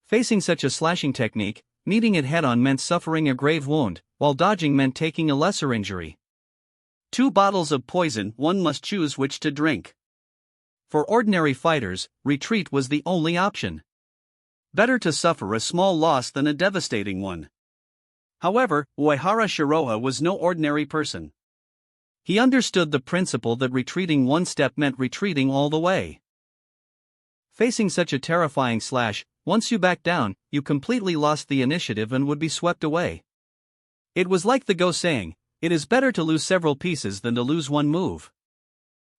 S1: Facing such a slashing technique, meeting it head-on meant suffering a grave wound, while dodging meant taking a lesser injury. 2 bottles of poison, one must choose which to drink. For ordinary fighters, retreat was the only option. Better to suffer a small loss than a devastating one. However, Uehara Shiroha was no ordinary person. He understood the principle that retreating one step meant retreating all the way. Facing such a terrifying slash, once you backed down, you completely lost the initiative and would be swept away. It was like the Go saying, "It is better to lose several pieces than to lose one move."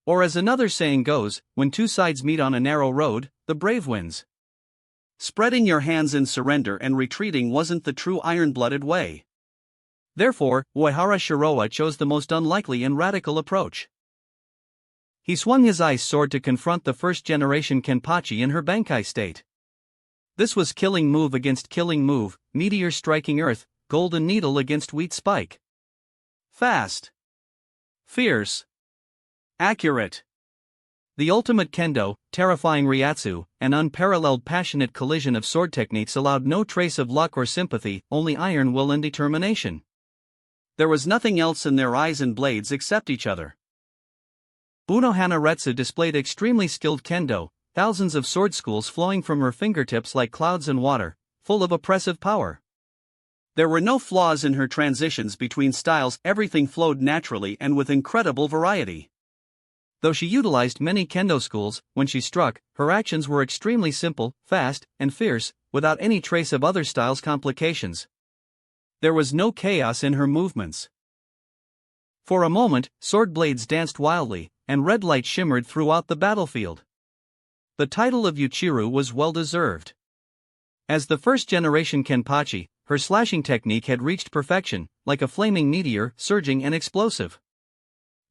S1: Or as another saying goes, when two sides meet on a narrow road, the brave wins. Spreading your hands in surrender and retreating wasn't the true iron-blooded way. Therefore, Uehara Shiroha chose the most unlikely and radical approach. He swung his ice sword to confront the first-generation Kenpachi in her Bankai state. This was killing move against killing move, meteor striking earth, golden needle against wheat spike. Fast. Fierce. Accurate. The ultimate kendo, terrifying ryatsu, an unparalleled passionate collision of sword techniques allowed no trace of luck or sympathy, only iron will and determination. There was nothing else in their eyes and blades except each other. Unohana Retsu displayed extremely skilled kendo, thousands of sword schools flowing from her fingertips like clouds in water, full of oppressive power. There were no flaws in her transitions between styles, everything flowed naturally and with incredible variety. Though she utilized many kendo schools, when she struck, her actions were extremely simple, fast, and fierce, without any trace of other styles' complications. There was no chaos in her movements. For a moment, sword blades danced wildly, and red light shimmered throughout the battlefield. The title of Yuchiru was well-deserved. As the first-generation Kenpachi, her slashing technique had reached perfection, like a flaming meteor, surging and explosive.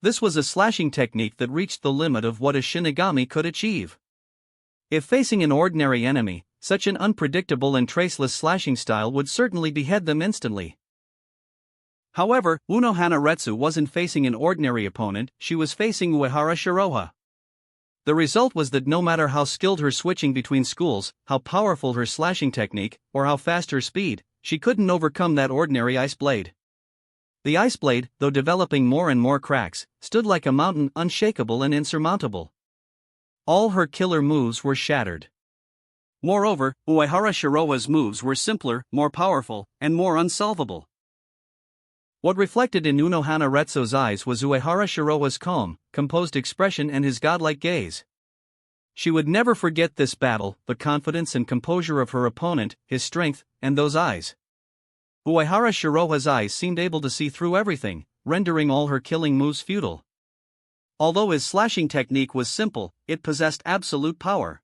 S1: This was a slashing technique that reached the limit of what a Shinigami could achieve. If facing an ordinary enemy, such an unpredictable and traceless slashing style would certainly behead them instantly. However, Unohana Retsu wasn't facing an ordinary opponent, she was facing Uehara Shiroha. The result was that no matter how skilled her switching between schools, how powerful her slashing technique, or how fast her speed, she couldn't overcome that ordinary ice blade. The ice blade, though developing more and more cracks, stood like a mountain, unshakable and insurmountable. All her killer moves were shattered. Moreover, Uehara Shiroha's moves were simpler, more powerful, and more unsolvable. What reflected in Unohana Retsu's eyes was Uehara Shiroha's calm, composed expression and his godlike gaze. She would never forget this battle, the confidence and composure of her opponent, his strength, and those eyes. Uehara Shiroha's eyes seemed able to see through everything, rendering all her killing moves futile. Although his slashing technique was simple, it possessed absolute power.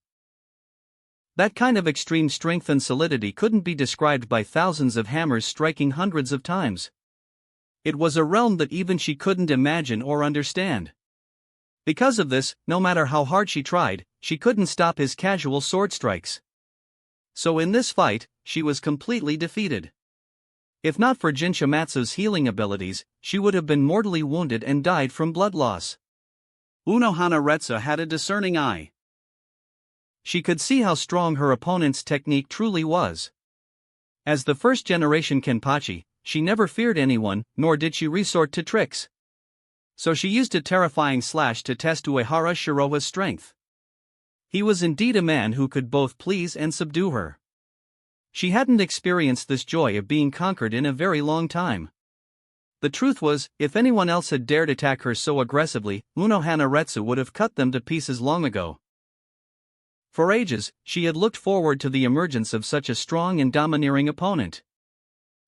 S1: That kind of extreme strength and solidity couldn't be described by thousands of hammers striking hundreds of times. It was a realm that even she couldn't imagine or understand. Because of this, no matter how hard she tried, she couldn't stop his casual sword strikes. So in this fight, she was completely defeated. If not for Jin Shimatsu's healing abilities, she would have been mortally wounded and died from blood loss. Unohana Retsu had a discerning eye. She could see how strong her opponent's technique truly was. As the first-generation Kenpachi, she never feared anyone, nor did she resort to tricks. So she used a terrifying slash to test Uehara Shiroha's strength. He was indeed a man who could both please and subdue her. She hadn't experienced this joy of being conquered in a very long time. The truth was, if anyone else had dared attack her so aggressively, Unohana Retsu would have cut them to pieces long ago. For ages, she had looked forward to the emergence of such a strong and domineering opponent.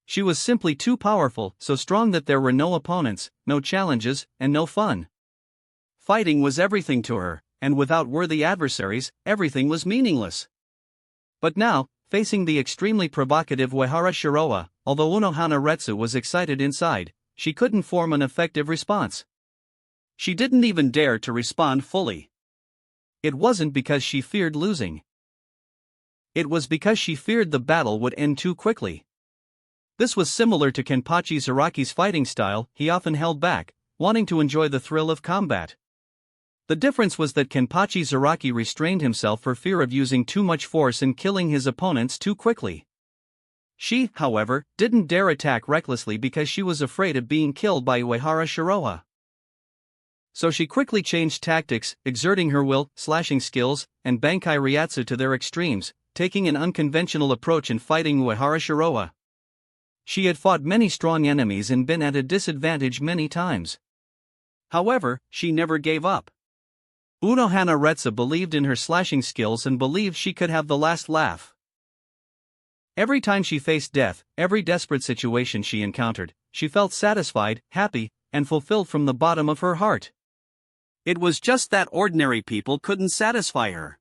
S1: She was simply too powerful, so strong that there were no opponents, no challenges, and no fun. Fighting was everything to her, and without worthy adversaries, everything was meaningless. But now, facing the extremely provocative Uehara Shiroha, although Unohana Retsu was excited inside, she couldn't form an effective response. She didn't even dare to respond fully. It wasn't because she feared losing. It was because she feared the battle would end too quickly. This was similar to Kenpachi Zaraki's fighting style, he often held back, wanting to enjoy the thrill of combat. The difference was that Kenpachi Zaraki restrained himself for fear of using too much force and killing his opponents too quickly. She, however, didn't dare attack recklessly because she was afraid of being killed by Uehara Shiroha. So she quickly changed tactics, exerting her will, slashing skills, and Bankai Ryatsu to their extremes, taking an unconventional approach in fighting Uehara Shiroa. She had fought many strong enemies and been at a disadvantage many times. However, she never gave up. Unohana Retsu believed in her slashing skills and believed she could have the last laugh. Every time she faced death, every desperate situation she encountered, she felt satisfied, happy, and fulfilled from the bottom of her heart. It was just that ordinary people couldn't satisfy her.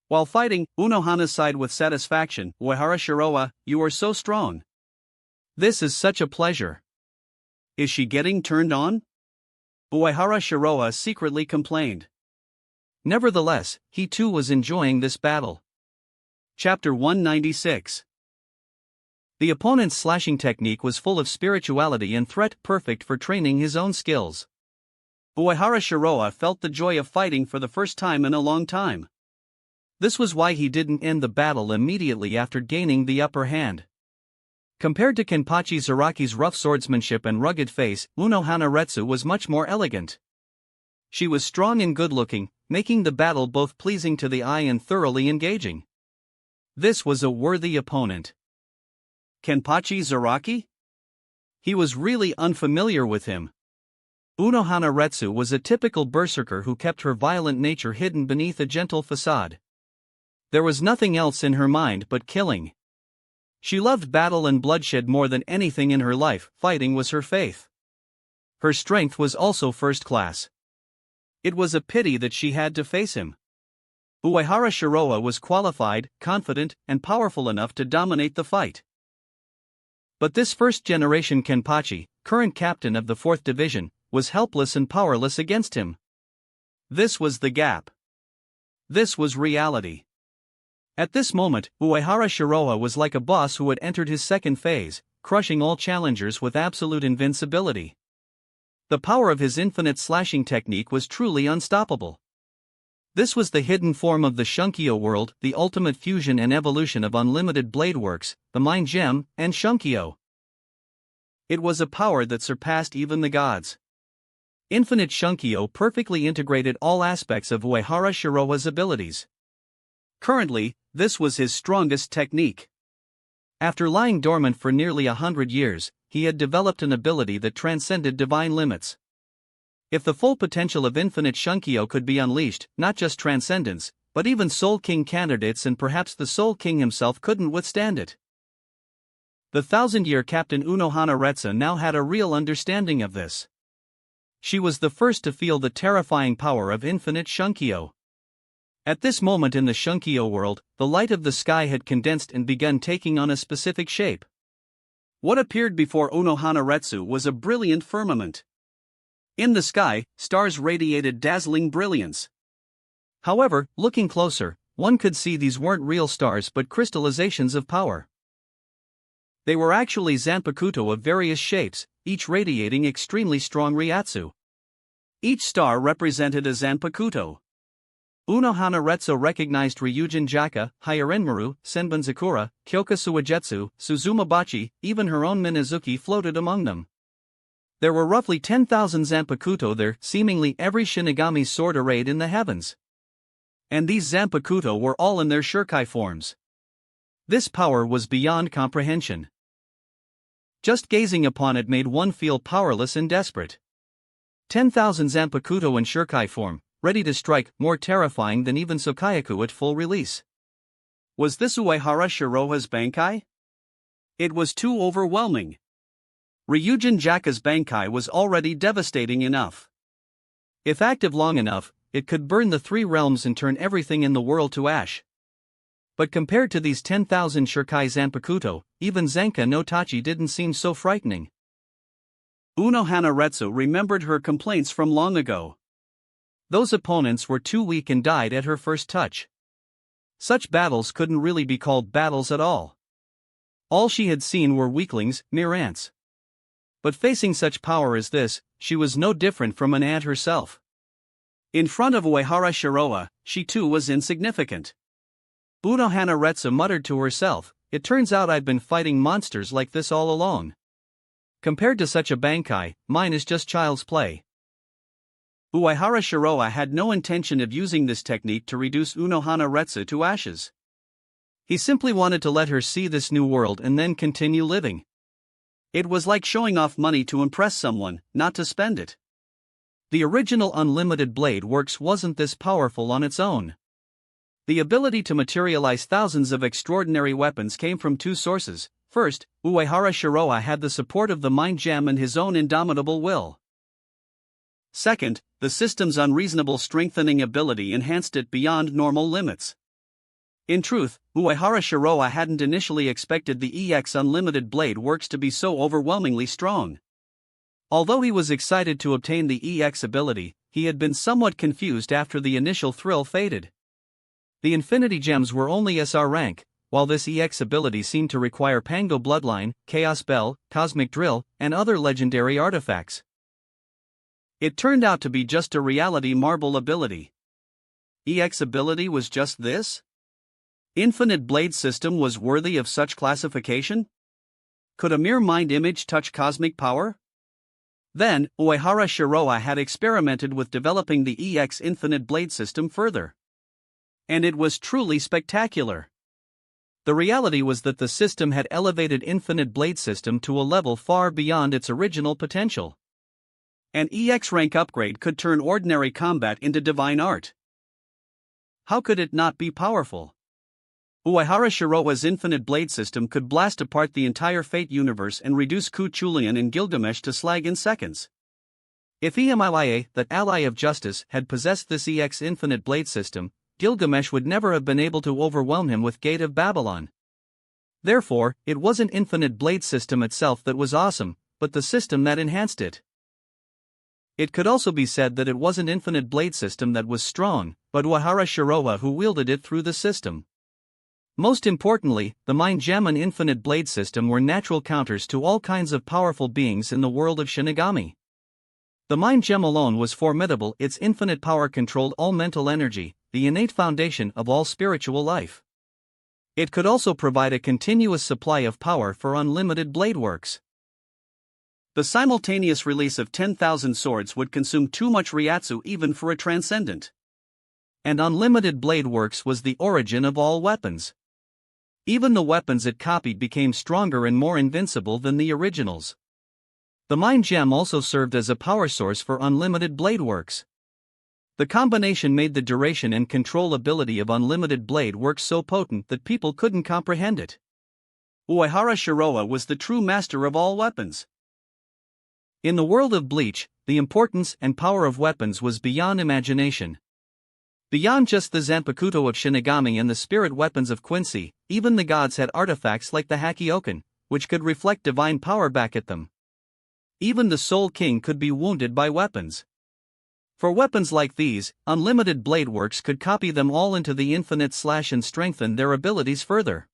S1: While fighting, Unohana sighed with satisfaction. Uehara Shiroa, you are so strong. This is such a pleasure. Is she getting turned on? Uehara Shiroa secretly complained. Nevertheless, he too was enjoying this battle. Chapter 196. The opponent's slashing technique was full of spirituality and threat, perfect for training his own skills. Uehara Shiroa felt the joy of fighting for the first time in a long time. This was why he didn't end the battle immediately after gaining the upper hand. Compared to Kenpachi Zaraki's rough swordsmanship and rugged face, Unohana Retsu was much more elegant. She was strong and good-looking, making the battle both pleasing to the eye and thoroughly engaging. This was a worthy opponent. Kenpachi Zaraki? He was really unfamiliar with him. Unohana Retsu was a typical berserker who kept her violent nature hidden beneath a gentle facade. There was nothing else in her mind but killing. She loved battle and bloodshed more than anything in her life. Fighting was her faith. Her strength was also first class. It was a pity that she had to face him. Uehara Shiroa was qualified, confident, and powerful enough to dominate the fight. But this first-generation Kenpachi, current captain of the 4th Division, was helpless and powerless against him. This was the gap. This was reality. At this moment, Uehara Shiroa was like a boss who had entered his second phase, crushing all challengers with absolute invincibility. The power of his infinite slashing technique was truly unstoppable. This was the hidden form of the Shunkyo world, the ultimate fusion and evolution of unlimited blade works, the Mind Gem, and Shunkyo. It was a power that surpassed even the gods. Infinite Shunkyo perfectly integrated all aspects of Uehara Shiroa's abilities. Currently, this was his strongest technique. After lying dormant for nearly 100 years, he had developed an ability that transcended divine limits. If the full potential of infinite Shunkyo could be unleashed, not just transcendence, but even Soul King candidates and perhaps the Soul King himself couldn't withstand it. The 1000-year Captain Unohana Retsu now had a real understanding of this. She was the first to feel the terrifying power of infinite Shunkyo. At this moment in the Shunkyo world, the light of the sky had condensed and begun taking on a specific shape. What appeared before Unohana Retsu was a brilliant firmament. In the sky, stars radiated dazzling brilliance. However, looking closer, one could see these weren't real stars but crystallizations of power. They were actually Zanpakuto of various shapes, each radiating extremely strong Ryatsu. Each star represented a Zanpakuto. Unohana Retsu recognized Ryujin Jaka, Hyarenmaru, Senbunzakura, Kyoka Suwajetsu, Suzumabachi, even her own Minazuki floated among them. There were roughly 10,000 Zanpakuto there, seemingly every Shinigami's sword arrayed in the heavens. And these Zanpakuto were all in their Shurkai forms. This power was beyond comprehension. Just gazing upon it made one feel powerless and desperate. 10,000 Zanpakuto in Shurkai form, ready to strike, more terrifying than even Sokayaku at full release. Was this Uehara Shiroa's Bankai? It was too overwhelming. Ryujin Jaka's Bankai was already devastating enough. If active long enough, it could burn the 3 realms and turn everything in the world to ash. But compared to these 10,000 Shurkai Zanpakuto, even Zenka no Tachi didn't seem so frightening. Unohana Retsu remembered her complaints from long ago. Those opponents were too weak and died at her first touch. Such battles couldn't really be called battles at all. All she had seen were weaklings, mere ants. But facing such power as this, she was no different from an ant herself. In front of Uehara Shiroa, she too was insignificant. Unohana Retsu muttered to herself, "It turns out I've been fighting monsters like this all along. Compared to such a Bankai, mine is just child's play." Uehara Shiroa had no intention of using this technique to reduce Unohana Retsu to ashes. He simply wanted to let her see this new world and then continue living. It was like showing off money to impress someone, not to spend it. The original Unlimited Blade Works wasn't this powerful on its own. The ability to materialize thousands of extraordinary weapons came from two sources. First, Uehara Shiroa had the support of the Mind Gem and his own indomitable will. Second, the system's unreasonable strengthening ability enhanced it beyond normal limits. In truth, Uehara Shiroa hadn't initially expected the EX Unlimited Blade Works to be so overwhelmingly strong. Although he was excited to obtain the EX ability, he had been somewhat confused after the initial thrill faded. The Infinity Gems were only SR rank, while this EX ability seemed to require Pango Bloodline, Chaos Bell, Cosmic Drill, and other legendary artifacts. It turned out to be just a Reality Marble ability. EX ability was just this? Infinite Blade System was worthy of such classification? Could a mere mind image touch cosmic power? Then, Uehara Shiroa had experimented with developing the EX Infinite Blade System further. And it was truly spectacular. The reality was that the system had elevated Infinite Blade System to a level far beyond its original potential. An EX rank upgrade could turn ordinary combat into divine art. How could it not be powerful? Uehara Shiroa's Infinite Blade System could blast apart the entire Fate universe and reduce Ku Chulian and Gilgamesh to slag in seconds. If Ihmiya, that ally of justice, had possessed this EX Infinite Blade System, Gilgamesh would never have been able to overwhelm him with Gate of Babylon. Therefore, it wasn't Infinite Blade System itself that was awesome, but the system that enhanced it. It could also be said that it wasn't Infinite Blade System that was strong, but Uehara Shiroa who wielded it through the system. Most importantly, the Mind Gem and Infinite Blade System were natural counters to all kinds of powerful beings in the world of Shinigami. The Mind Gem alone was formidable, its infinite power controlled all mental energy, the innate foundation of all spiritual life. It could also provide a continuous supply of power for unlimited blade works. The simultaneous release of 10,000 swords would consume too much Ryatsu even for a transcendent. And unlimited blade works was the origin of all weapons. Even the weapons it copied became stronger and more invincible than the originals. The Mind Gem also served as a power source for unlimited blade works. The combination made the duration and control ability of unlimited blade works so potent that people couldn't comprehend it. Uehara Shiroa was the true master of all weapons. In the world of Bleach, the importance and power of weapons was beyond imagination. Beyond just the Zanpakuto of Shinigami and the spirit weapons of Quincy, even the gods had artifacts like the Hakioken, which could reflect divine power back at them. Even the Soul King could be wounded by weapons. For weapons like these, unlimited blade works could copy them all into the infinite slash and strengthen their abilities further.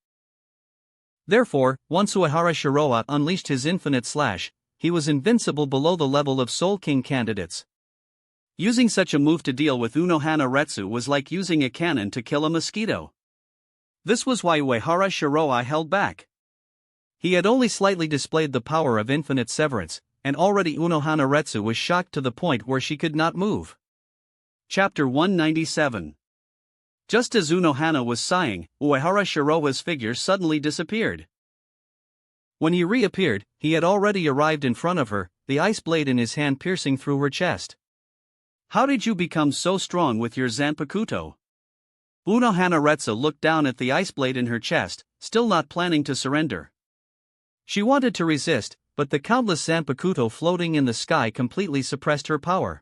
S1: Therefore, once Uehara Shiroa unleashed his infinite slash, he was invincible below the level of Soul King candidates. Using such a move to deal with Unohana Retsu was like using a cannon to kill a mosquito. This was why Uehara Shiroa held back. He had only slightly displayed the power of infinite severance, and already Unohana Retsu was shocked to the point where she could not move. Chapter 197. Just as Unohana was sighing, Uehara Shiroa's figure suddenly disappeared. When he reappeared, he had already arrived in front of her, the ice blade in his hand piercing through her chest. How did you become so strong with your Zanpakuto? Unohana Retsu looked down at the ice blade in her chest, still not planning to surrender. She wanted to resist, but the countless Zanpakuto floating in the sky completely suppressed her power.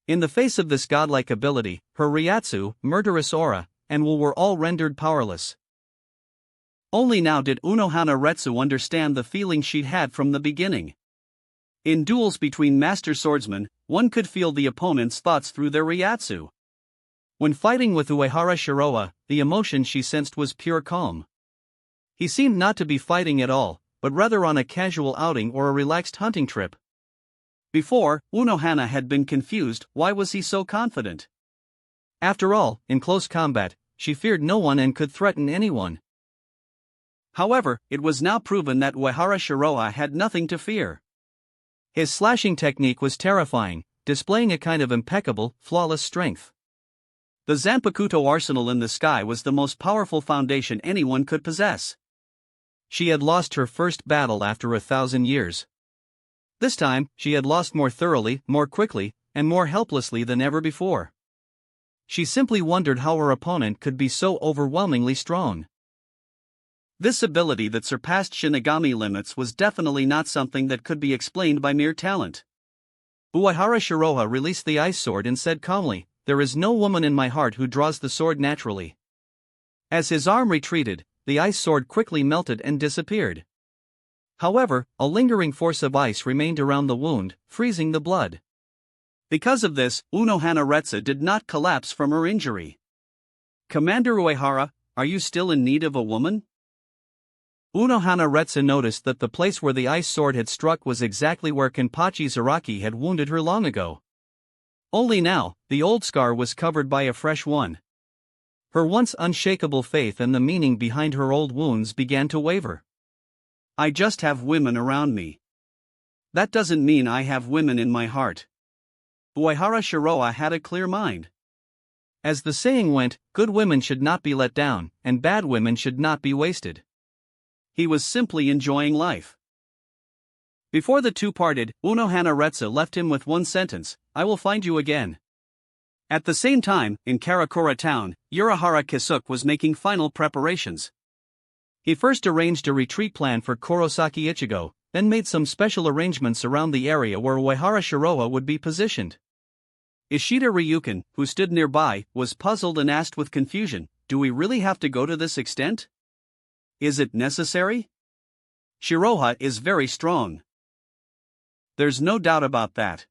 S1: In the face of this godlike ability, her Ryatsu, murderous aura, and will were all rendered powerless. Only now did Unohana Retsu understand the feeling she'd had from the beginning. In duels between master swordsmen, one could feel the opponent's thoughts through their Ryatsu. When fighting with Uehara Shiroa, the emotion she sensed was pure calm. He seemed not to be fighting at all, but rather on a casual outing or a relaxed hunting trip. Before, Unohana had been confused. Why was he so confident? After all, in close combat, she feared no one and could threaten anyone. However, it was now proven that Uehara Shiroa had nothing to fear. His slashing technique was terrifying, displaying a kind of impeccable, flawless strength. The Zanpakuto arsenal in the sky was the most powerful foundation anyone could possess. She had lost her first battle after 1,000 years. This time, she had lost more thoroughly, more quickly, and more helplessly than ever before. She simply wondered how her opponent could be so overwhelmingly strong. This ability that surpassed Shinigami limits was definitely not something that could be explained by mere talent. Uehara Shiroha released the ice sword and said calmly, "There is no woman in my heart who draws the sword naturally." As his arm retreated, the ice sword quickly melted and disappeared. However, a lingering force of ice remained around the wound, freezing the blood. Because of this, Unohana Retsu did not collapse from her injury. "Commander Uehara, are you still in need of a woman?" Unohana Retsu noticed that the place where the ice sword had struck was exactly where Kenpachi Zaraki had wounded her long ago. Only now, the old scar was covered by a fresh one. Her once unshakable faith and the meaning behind her old wounds began to waver. "I just have women around me. That doesn't mean I have women in my heart." Uehara Shiroha had a clear mind. As the saying went, good women should not be let down, and bad women should not be wasted. He was simply enjoying life. Before the two parted, Unohana Retsu left him with one sentence, "I will find you again." At the same time, in Karakura town, Urahara Kisuke was making final preparations. He first arranged a retreat plan for Kurosaki Ichigo, then made some special arrangements around the area where Uehara Shiroha would be positioned. Ishida Ryukin, who stood nearby, was puzzled and asked with confusion, "Do we really have to go to this extent? Is it necessary? Shiroha is very strong." "There's no doubt about that.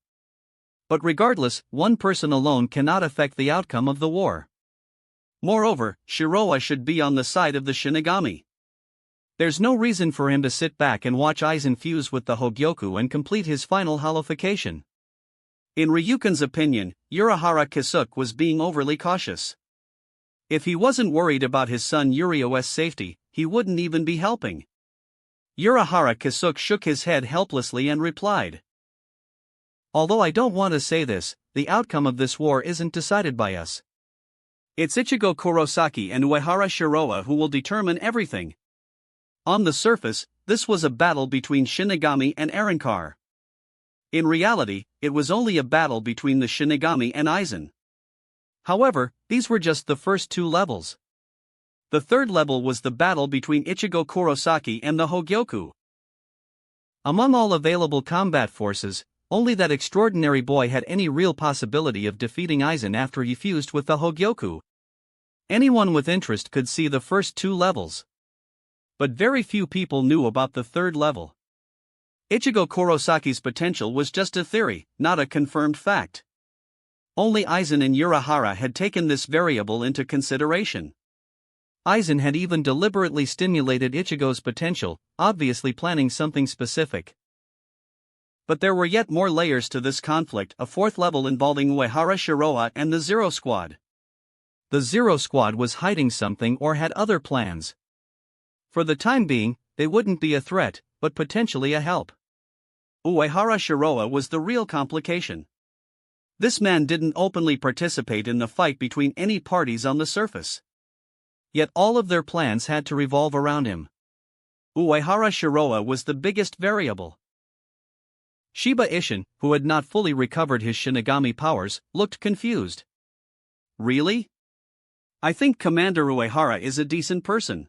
S1: But regardless, one person alone cannot affect the outcome of the war. Moreover, Shiroha should be on the side of the Shinigami. There's no reason for him to sit back and watch Aizen fuse with the Hogyoku and complete his final holification." In Ryukin's opinion, Urahara Kisuke was being overly cautious. If he wasn't worried about his son Urio's safety, he wouldn't even be helping. Urahara Kisuke shook his head helplessly and replied, "Although I don't want to say this, the outcome of this war isn't decided by us. It's Ichigo Kurosaki and Uehara Shiroha who will determine everything." On the surface, this was a battle between Shinigami and Arrancar. In reality, it was only a battle between the Shinigami and Aizen. However, these were just the first two levels. The third level was the battle between Ichigo Kurosaki and the Hogyoku. Among all available combat forces, only that extraordinary boy had any real possibility of defeating Aizen after he fused with the Hogyoku. Anyone with interest could see the first two levels. But very few people knew about the third level. Ichigo Kurosaki's potential was just a theory, not a confirmed fact. Only Aizen and Urahara had taken this variable into consideration. Aizen had even deliberately stimulated Ichigo's potential, obviously planning something specific. But there were yet more layers to this conflict, a fourth level involving Uehara Shiroha and the Zero Squad. The Zero Squad was hiding something or had other plans. For the time being, they wouldn't be a threat, but potentially a help. Uehara Shiroha was the real complication. This man didn't openly participate in the fight between any parties on the surface. Yet all of their plans had to revolve around him. Uehara Shiroha was the biggest variable. Shiba Ishin, who had not fully recovered his Shinigami powers, looked confused. "Really? I think Commander Uehara is a decent person."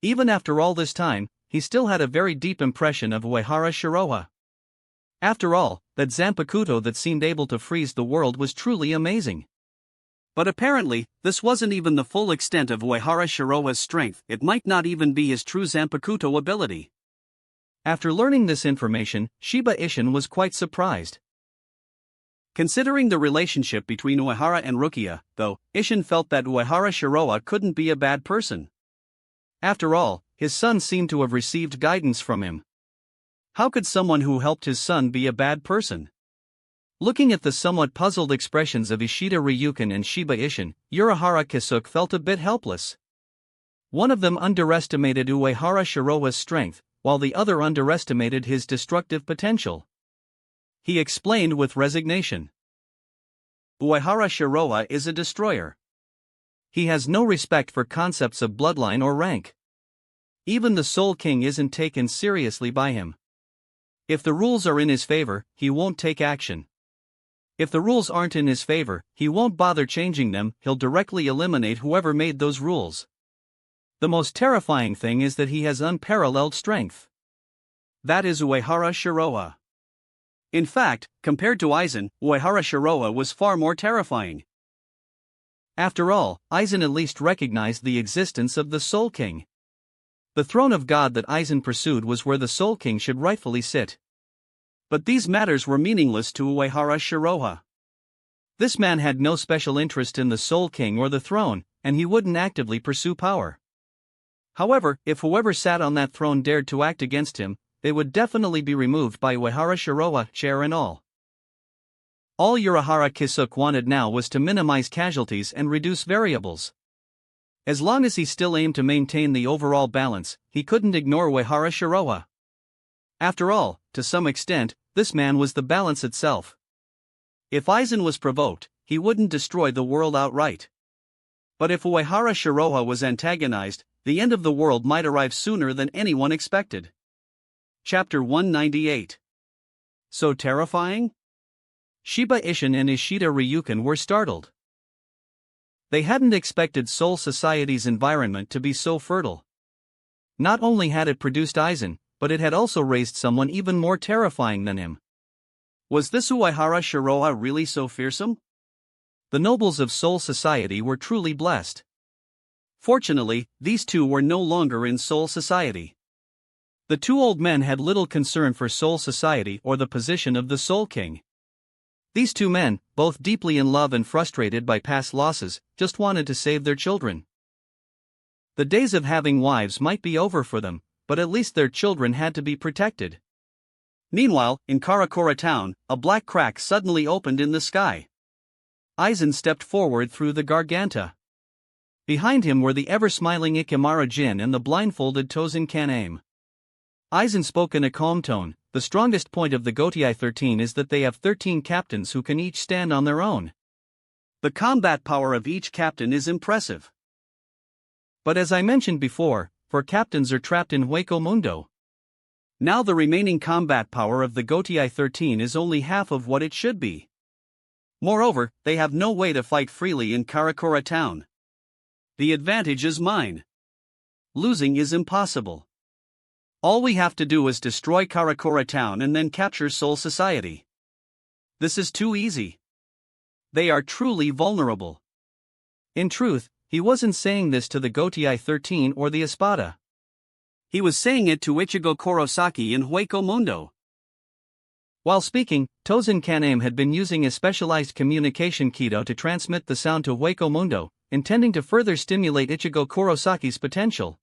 S1: Even after all this time, he still had a very deep impression of Uehara Shiroha. After all, that Zanpakuto that seemed able to freeze the world was truly amazing. But apparently, this wasn't even the full extent of Uehara Shiroha's strength. It might not even be his true Zanpakuto ability. After learning this information, Shiba Ishin was quite surprised. Considering the relationship between Uehara and Rukia, though, Ishin felt that Uehara Shiroha couldn't be a bad person. After all, his son seemed to have received guidance from him. How could someone who helped his son be a bad person? Looking at the somewhat puzzled expressions of Ishida Ryukin and Shiba Ishin, Urahara Kisuke felt a bit helpless. One of them underestimated Uehara Shiroha's strength, while the other underestimated his destructive potential. he explained with resignation. Uehara Shiroa is a destroyer. He has no respect for concepts of bloodline or rank. Even the Soul King isn't taken seriously by him. If the rules are in his favor, he won't take action. If the rules aren't in his favor, he won't bother changing them, he'll directly eliminate whoever made those rules. The most terrifying thing is that he has unparalleled strength. That is Uehara Shiroa. In fact, compared to Aizen, Uehara Shiroa was far more terrifying. After all, Aizen at least recognized the existence of the Soul King. The throne of God that Aizen pursued was where the Soul King should rightfully sit. But these matters were meaningless to Uehara Shiroa. This man had no special interest in the Soul King or the throne, and he wouldn't actively pursue power. However, if whoever sat on that throne dared to act against him, they would definitely be removed by Uehara Shiroa, chair and all. All Urahara Kisuke wanted now was to minimize casualties and reduce variables. As long as he still aimed to maintain the overall balance, he couldn't ignore Uehara Shiroa. After all, to some extent, this man was the balance itself. If Aizen was provoked, he wouldn't destroy the world outright. But if Uehara Shiroa was antagonized, the end of the world might arrive sooner than anyone expected. Chapter 198. So terrifying? Shiba Ishin and Ishida Ryukin were startled. They hadn't expected Soul Society's environment to be so fertile. Not only had it produced Aizen, but it had also raised someone even more terrifying than him. Was this Uehara Shiroa really so fearsome? The nobles of Soul Society were truly blessed. Fortunately, these two were no longer in Soul Society. The two old men had little concern for Soul Society or the position of the Soul King. These two men, both deeply in love and frustrated by past losses, just wanted to save their children. The days of having wives might be over for them, but at least their children had to be protected. Meanwhile, in Karakura town, a black crack suddenly opened in the sky. Aizen stepped forward through the Garganta. Behind him were the ever-smiling Ikimara Jin and the blindfolded Tozen Kaname. Aizen spoke in a calm tone. The strongest point of the Gotii 13 is that they have 13 captains who can each stand on their own. The combat power of each captain is impressive. But as I mentioned before, 4 captains are trapped in Hueco Mundo. Now the remaining combat power of the Gotii 13 is only half of what it should be. Moreover, they have no way to fight freely in Karakura town. The advantage is mine. Losing is impossible. All we have to do is destroy Karakura town and then capture Soul Society. This is too easy. They are truly vulnerable. In truth, he wasn't saying this to the Gotii 13 or the Espada. He was saying it to Ichigo Kurosaki in Hueco Mundo. While speaking, Tozen Kaname had been using a specialized communication kido to transmit the sound to Hueco Mundo, intending to further stimulate Ichigo Kurosaki's potential.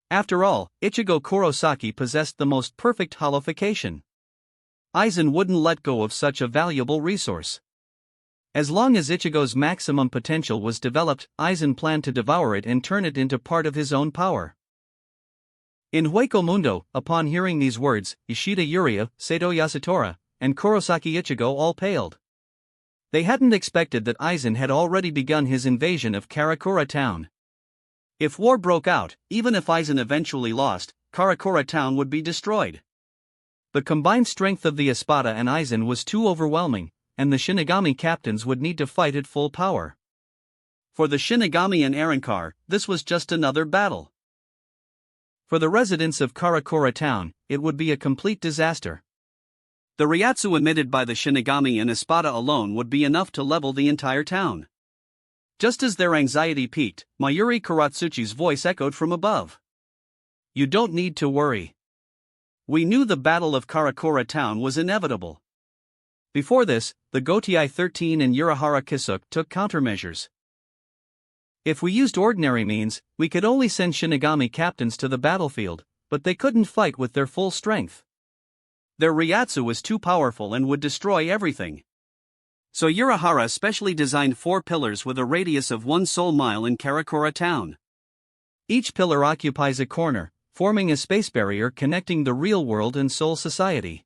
S1: After all, Ichigo Kurosaki possessed the most perfect holification. Aizen wouldn't let go of such a valuable resource. As long as Ichigo's maximum potential was developed, Aizen planned to devour it and turn it into part of his own power. In Hueco Mundo, upon hearing these words, Ishida Yuria, Sato Yasutora, and Kurosaki Ichigo all paled. They hadn't expected that Aizen had already begun his invasion of Karakura town. If war broke out, even if Aizen eventually lost, Karakura town would be destroyed. The combined strength of the Espada and Aizen was too overwhelming, and the Shinigami captains would need to fight at full power. For the Shinigami and Arrancar, this was just another battle. For the residents of Karakura town, it would be a complete disaster. The Ryatsu emitted by the Shinigami and Espada alone would be enough to level the entire town. Just as their anxiety peaked, Mayuri Kuratsuchi's voice echoed from above. You don't need to worry. We knew the Battle of Karakura town was inevitable. Before this, the Gotii 13 and Urahara Kisuke took countermeasures. If we used ordinary means, we could only send Shinigami captains to the battlefield, but they couldn't fight with their full strength. Their Ryatsu was too powerful and would destroy everything. So Urahara specially designed 4 pillars with a radius of 1 soul mile in Karakura town. Each pillar occupies a corner, forming a space barrier connecting the real world and Soul Society.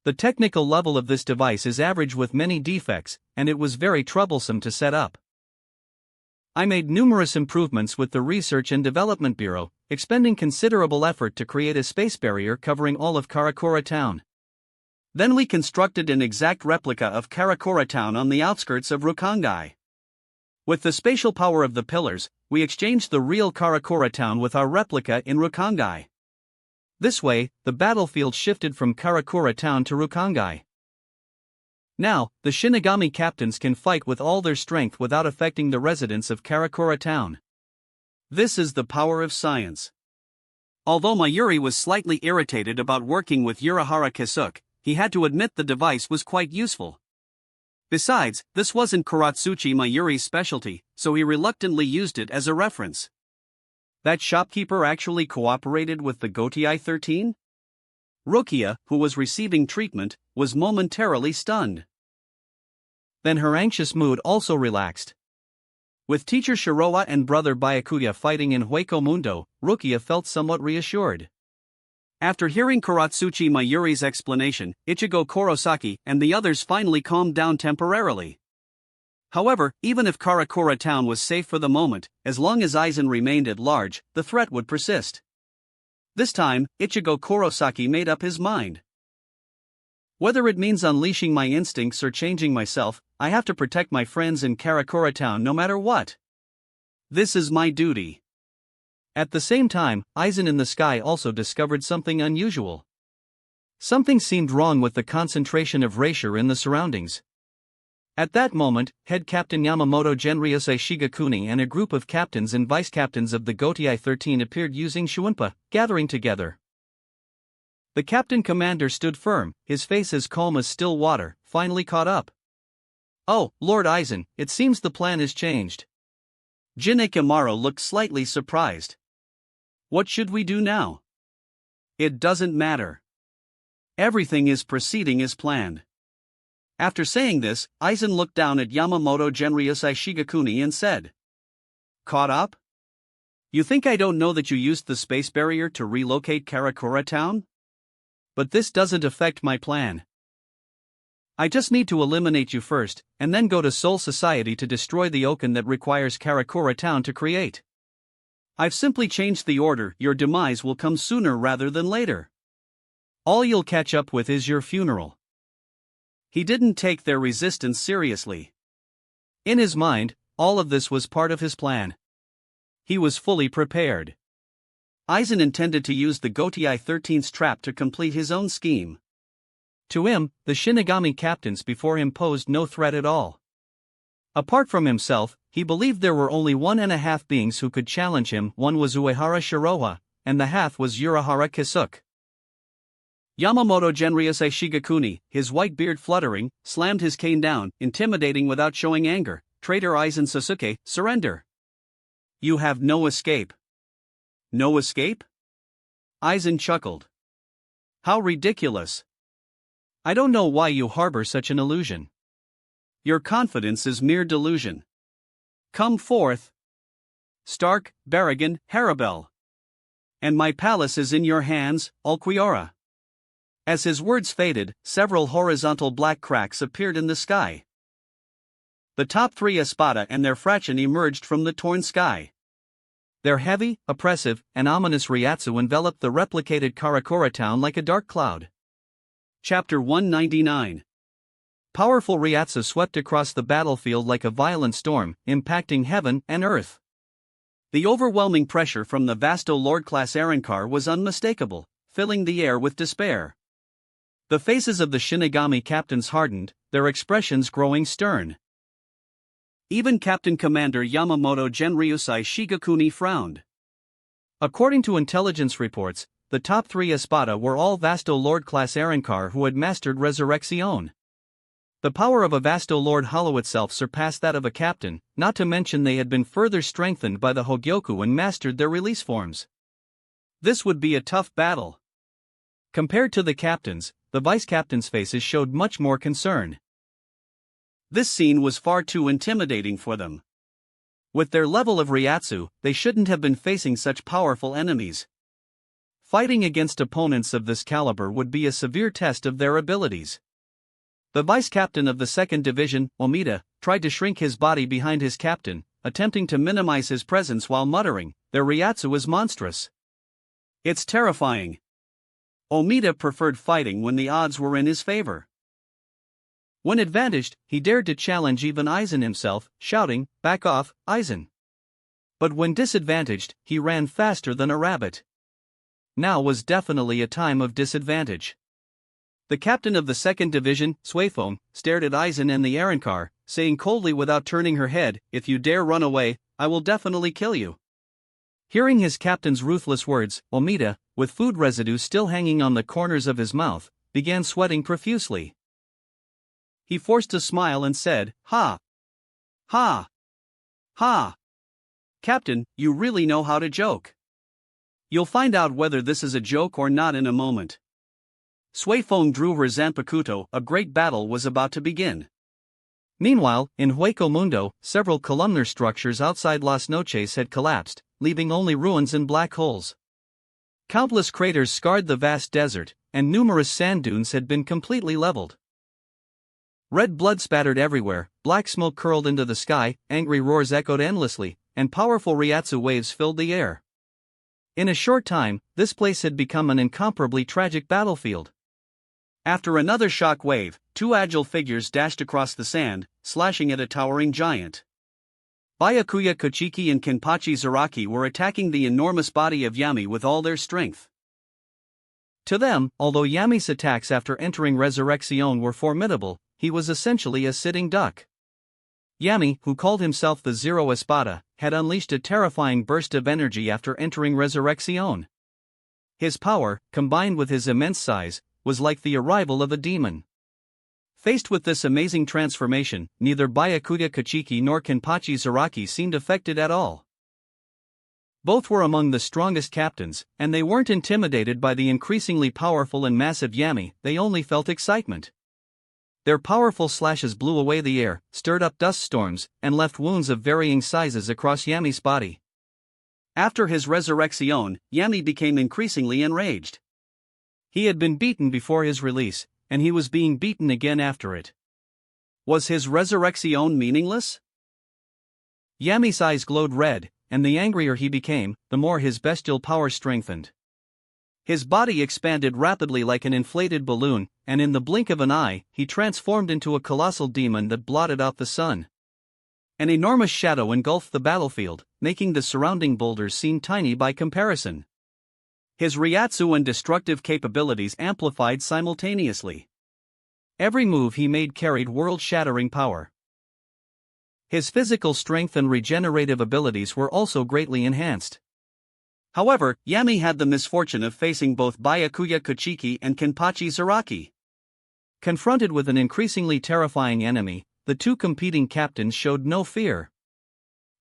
S1: The technical level of this device is average with many defects, and it was very troublesome to set up. I made numerous improvements with the Research and Development Bureau, expending considerable effort to create a space barrier covering all of Karakura Town. Then we constructed an exact replica of Karakura Town on the outskirts of Rukongai. With the spatial power of the pillars, we exchanged the real Karakura Town with our replica in Rukongai. This way, the battlefield shifted from Karakura Town to Rukongai. Now, the Shinigami captains can fight with all their strength without affecting the residents of Karakura Town. This is the power of science. Although Mayuri was slightly irritated about working with Urahara Kisuke, he had to admit the device was quite useful. Besides, this wasn't Kuratsuchi Mayuri's specialty, so he reluctantly used it as a reference. That shopkeeper actually cooperated with the Gotei 13? Rukia, who was receiving treatment, was momentarily stunned. Then her anxious mood also relaxed. With teacher Shiroa and brother Byakuya fighting in Hueco Mundo, Rukia felt somewhat reassured. After hearing Kuratsuchi Mayuri's explanation, Ichigo Kurosaki and the others finally calmed down temporarily. However, even if Karakura Town was safe for the moment, as long as Aizen remained at large, the threat would persist. This time, Ichigo Kurosaki made up his mind. Whether it means unleashing my instincts or changing myself, I have to protect my friends in Karakura Town no matter what. This is my duty. At the same time, Aizen in the sky also discovered something unusual. Something seemed wrong with the concentration of Reisher in the surroundings. At that moment, Head Captain Yamamoto Genryusei Shigakuni and a group of captains and vice-captains of the Gotei 13 appeared using Shuinpa, gathering together. The captain commander stood firm, his face as calm as still water, finally caught up. "Oh, Lord Aizen, it seems the plan is changed." Jin Ikamaru looked slightly surprised. "What should we do now?" "It doesn't matter. Everything is proceeding as planned." After saying this, Aizen looked down at Yamamoto Genryusei Shigakuni and said, "Caught up? You think I don't know that you used the space barrier to relocate Karakura Town? But this doesn't affect my plan. I just need to eliminate you first, and then go to Soul Society to destroy the Oken that requires Karakura Town to create. I've simply changed the order. Your demise will come sooner rather than later. All you'll catch up with is your funeral." He didn't take their resistance seriously. In his mind, all of this was part of his plan. He was fully prepared. Aizen intended to use the Gotei 13's trap to complete his own scheme. To him, the Shinigami captains before him posed no threat at all. Apart from himself, he believed there were only 1.5 beings who could challenge him. One was Uehara Shiroha, and the half was Urahara Kisuke. Yamamoto Genryusei Shigakuni, his white beard fluttering, slammed his cane down, intimidating without showing anger. "Traitor Aizen Sasuke, surrender. You have no escape." "No escape?" Aizen chuckled. "How ridiculous. I don't know why you harbor such an illusion. Your confidence is mere delusion. Come forth. Stark, Barragan, Harabel. And my palace is in your hands, Ulquiorra." As his words faded, several horizontal black cracks appeared in the sky. The top 3 Espada and their fraction emerged from the torn sky. Their heavy, oppressive, and ominous Ryatsu enveloped the replicated Karakura Town like a dark cloud. Chapter 199. Powerful Ryatsu swept across the battlefield like a violent storm, impacting heaven and earth. The overwhelming pressure from the Vasto Lord-class Arrancar was unmistakable, filling the air with despair. The faces of the Shinigami captains hardened, their expressions growing stern. Even Captain Commander Yamamoto Genryusei Shigakuni frowned. According to intelligence reports, the top 3 Espada were all Vasto Lord-class Arrancar who had mastered Resurrection. The power of a Vasto Lord Hollow itself surpassed that of a captain, not to mention they had been further strengthened by the Hogyoku and mastered their release forms. This would be a tough battle. Compared to the captains, the vice-captains' faces showed much more concern. This scene was far too intimidating for them. With their level of Ryatsu, they shouldn't have been facing such powerful enemies. Fighting against opponents of this caliber would be a severe test of their abilities. The vice-captain of the 2nd Division, Omida, tried to shrink his body behind his captain, attempting to minimize his presence while muttering, "Their Ryatsu is monstrous. It's terrifying." Omida preferred fighting when the odds were in his favor. When advantaged, he dared to challenge even Aizen himself, shouting, "Back off, Aizen." But when disadvantaged, he ran faster than a rabbit. Now was definitely a time of disadvantage. The captain of the 2nd Division, Suifeng, stared at Aizen and the Arrancar, saying coldly without turning her head, "If you dare run away, I will definitely kill you." Hearing his captain's ruthless words, Omida, with food residue still hanging on the corners of his mouth, began sweating profusely. He forced a smile and said, "Ha! Ha! Ha! Captain, you really know how to joke. You'll find out whether this is a joke or not in a moment." Suifeng drew her Zanpakuto. A great battle was about to begin. Meanwhile, in Hueco Mundo, several columnar structures outside Las Noches had collapsed, leaving only ruins and black holes. Countless craters scarred the vast desert, and numerous sand dunes had been completely leveled. Red blood spattered everywhere, black smoke curled into the sky, angry roars echoed endlessly, and powerful Ryatsu waves filled the air. In a short time, this place had become an incomparably tragic battlefield. After another shock wave, 2 agile figures dashed across the sand, slashing at a towering giant. Byakuya Kochiki and Kenpachi Zaraki were attacking the enormous body of Yami with all their strength. To them, although Yami's attacks after entering Resurrection were formidable, he was essentially a sitting duck. Yami, who called himself the Zero Espada, had unleashed a terrifying burst of energy after entering Resurrection. His power, combined with his immense size, was like the arrival of a demon. Faced with this amazing transformation, neither Byakuya Kochiki nor Kenpachi Zaraki seemed affected at all. Both were among the strongest captains, and they weren't intimidated by the increasingly powerful and massive Yami, they only felt excitement. Their powerful slashes blew away the air, stirred up dust storms, and left wounds of varying sizes across Yami's body. After his resurrection, Yami became increasingly enraged. He had been beaten before his release, and he was being beaten again after it. Was his resurrection meaningless? Yami's eyes glowed red, and the angrier he became, the more his bestial power strengthened. His body expanded rapidly like an inflated balloon, and in the blink of an eye, he transformed into a colossal demon that blotted out the sun. An enormous shadow engulfed the battlefield, making the surrounding boulders seem tiny by comparison. His Ryatsu and destructive capabilities amplified simultaneously. Every move he made carried world-shattering power. His physical strength and regenerative abilities were also greatly enhanced. However, Yami had the misfortune of facing both Byakuya Kochiki and Kenpachi Zaraki. Confronted with an increasingly terrifying enemy, the two competing captains showed no fear.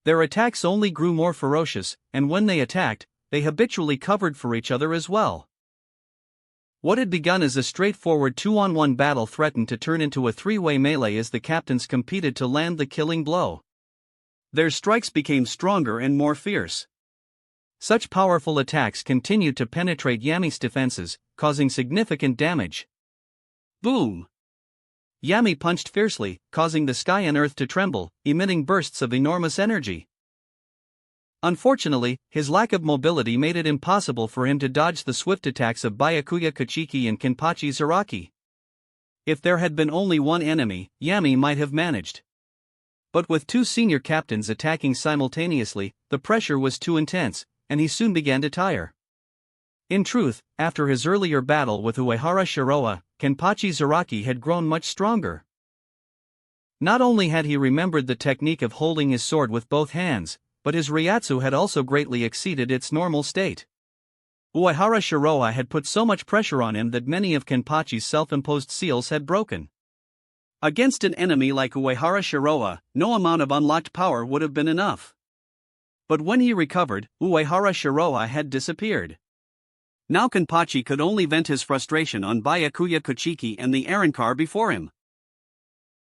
S1: Their attacks only grew more ferocious, and when they attacked, they habitually covered for each other as well. What had begun as a straightforward 2-on-1 battle threatened to turn into a 3-way melee as the captains competed to land the killing blow. Their strikes became stronger and more fierce. Such powerful attacks continued to penetrate Yami's defenses, causing significant damage. Boom! Yami punched fiercely, causing the sky and earth to tremble, emitting bursts of enormous energy. Unfortunately, his lack of mobility made it impossible for him to dodge the swift attacks of Byakuya Kochiki and Kenpachi Zaraki. If there had been only one enemy, Yami might have managed. But with two senior captains attacking simultaneously, the pressure was too intense, and he soon began to tire. In truth, after his earlier battle with Uehara Shiroa, Kenpachi Zaraki had grown much stronger. Not only had he remembered the technique of holding his sword with both hands, but his Ryatsu had also greatly exceeded its normal state. Uehara Shiroa had put so much pressure on him that many of Kenpachi's self-imposed seals had broken. Against an enemy like Uehara Shiroa, no amount of unlocked power would have been enough. But when he recovered, Uehara Shiroa had disappeared. Now Kenpachi could only vent his frustration on Byakuya Kochiki and the Arrancar before him.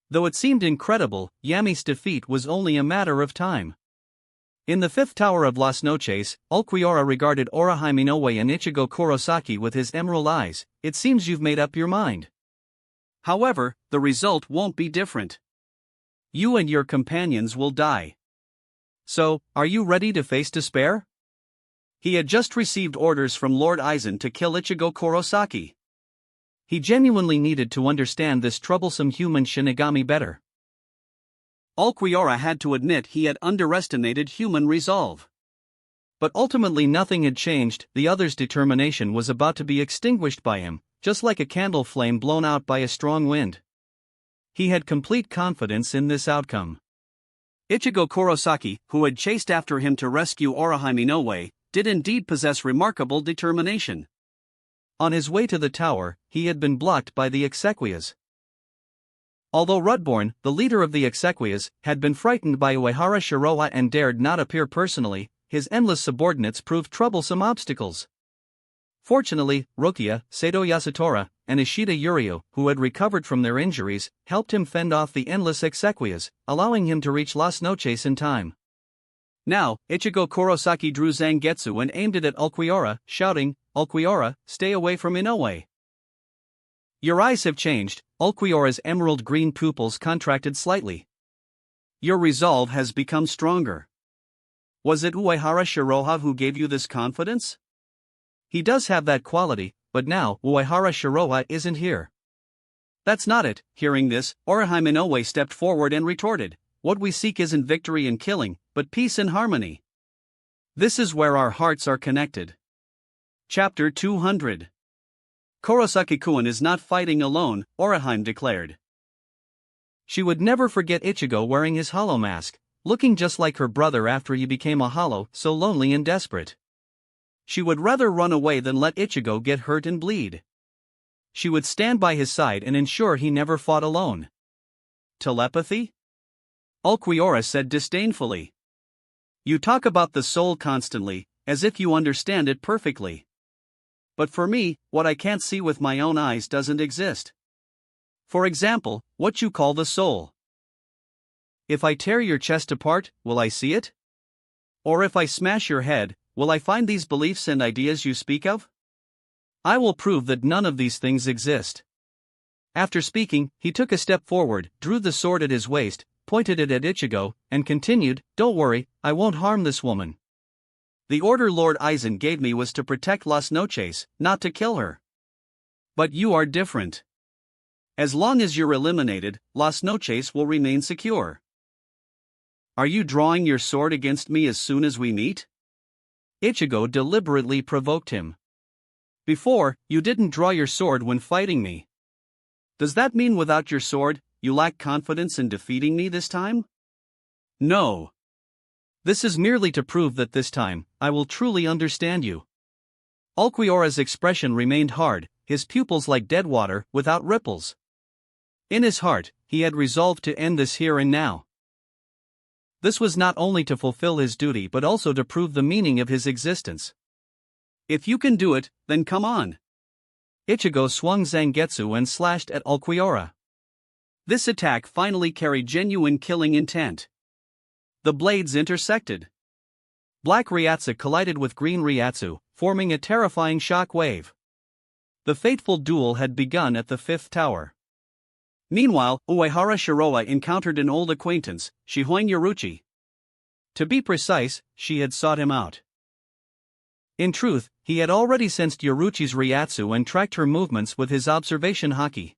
S1: Though it seemed incredible, Yami's defeat was only a matter of time. In the fifth tower of Las Noches, Ulquiorra regarded Orihime Inoue and Ichigo Kurosaki with his emerald eyes. It seems you've made up your mind. However, the result won't be different. You and your companions will die. So, are you ready to face despair? He had just received orders from Lord Aizen to kill Ichigo Kurosaki. He genuinely needed to understand this troublesome human Shinigami better. Ulquiorra had to admit he had underestimated human resolve. But ultimately nothing had changed. The other's determination was about to be extinguished by him, just like a candle flame blown out by a strong wind. He had complete confidence in this outcome. Ichigo Kurosaki, who had chased after him to rescue Orihime Inoue, did indeed possess remarkable determination. On his way to the tower, he had been blocked by the Exequias. Although Reborn, the leader of the Exequias, had been frightened by Uehara Shiroha and dared not appear personally, his endless subordinates proved troublesome obstacles. Fortunately, Rukia, Sato Yasutora, and Ishida Yuryu, who had recovered from their injuries, helped him fend off the endless Exequias, allowing him to reach Las Noches in time. Now, Ichigo Kurosaki drew Zangetsu and aimed it at Ulquiorra, shouting, "Ulquiorra, stay away from Inoue." Your eyes have changed. Ulquiorra's emerald green pupils contracted slightly. Your resolve has become stronger. Was it Uehara Shiroha who gave you this confidence? He does have that quality, but now Uehara Shiroha isn't here. That's not it. Hearing this, Orihime Inoue stepped forward and retorted, "What we seek isn't victory and killing, but peace and harmony. This is where our hearts are connected." Chapter 200. Kurosaki-kun is not fighting alone, Orihime declared. She would never forget Ichigo wearing his hollow mask, looking just like her brother after he became a hollow, so lonely and desperate. She would rather run away than let Ichigo get hurt and bleed. She would stand by his side and ensure he never fought alone. Telepathy? Ulquiorra said disdainfully. You talk about the soul constantly, as if you understand it perfectly. But for me, what I can't see with my own eyes doesn't exist. For example, what you call the soul. If I tear your chest apart, will I see it? Or if I smash your head, will I find these beliefs and ideas you speak of? I will prove that none of these things exist. After speaking, he took a step forward, drew the sword at his waist, pointed it at Ichigo, and continued, "Don't worry, I won't harm this woman. The order Lord Aizen gave me was to protect Las Noches, not to kill her. But you are different. As long as you're eliminated, Las Noches will remain secure. Are you drawing your sword against me as soon as we meet?" Ichigo deliberately provoked him. "Before, you didn't draw your sword when fighting me. Does that mean without your sword, you lack confidence in defeating me this time?" "No. This is merely to prove that this time, I will truly understand you." Ulquiorra's expression remained hard, his pupils like dead water, without ripples. In his heart, he had resolved to end this here and now. This was not only to fulfill his duty but also to prove the meaning of his existence. "If you can do it, then come on." Ichigo swung Zangetsu and slashed at Ulquiorra. This attack finally carried genuine killing intent. The blades intersected. Black Ryatsu collided with green Ryatsu, forming a terrifying shock wave. The fateful duel had begun at the fifth tower. Meanwhile, Uehara Shiroha encountered an old acquaintance, Shihoin Yoruchi. To be precise, she had sought him out. In truth, he had already sensed Yoruchi's Ryatsu and tracked her movements with his observation haki.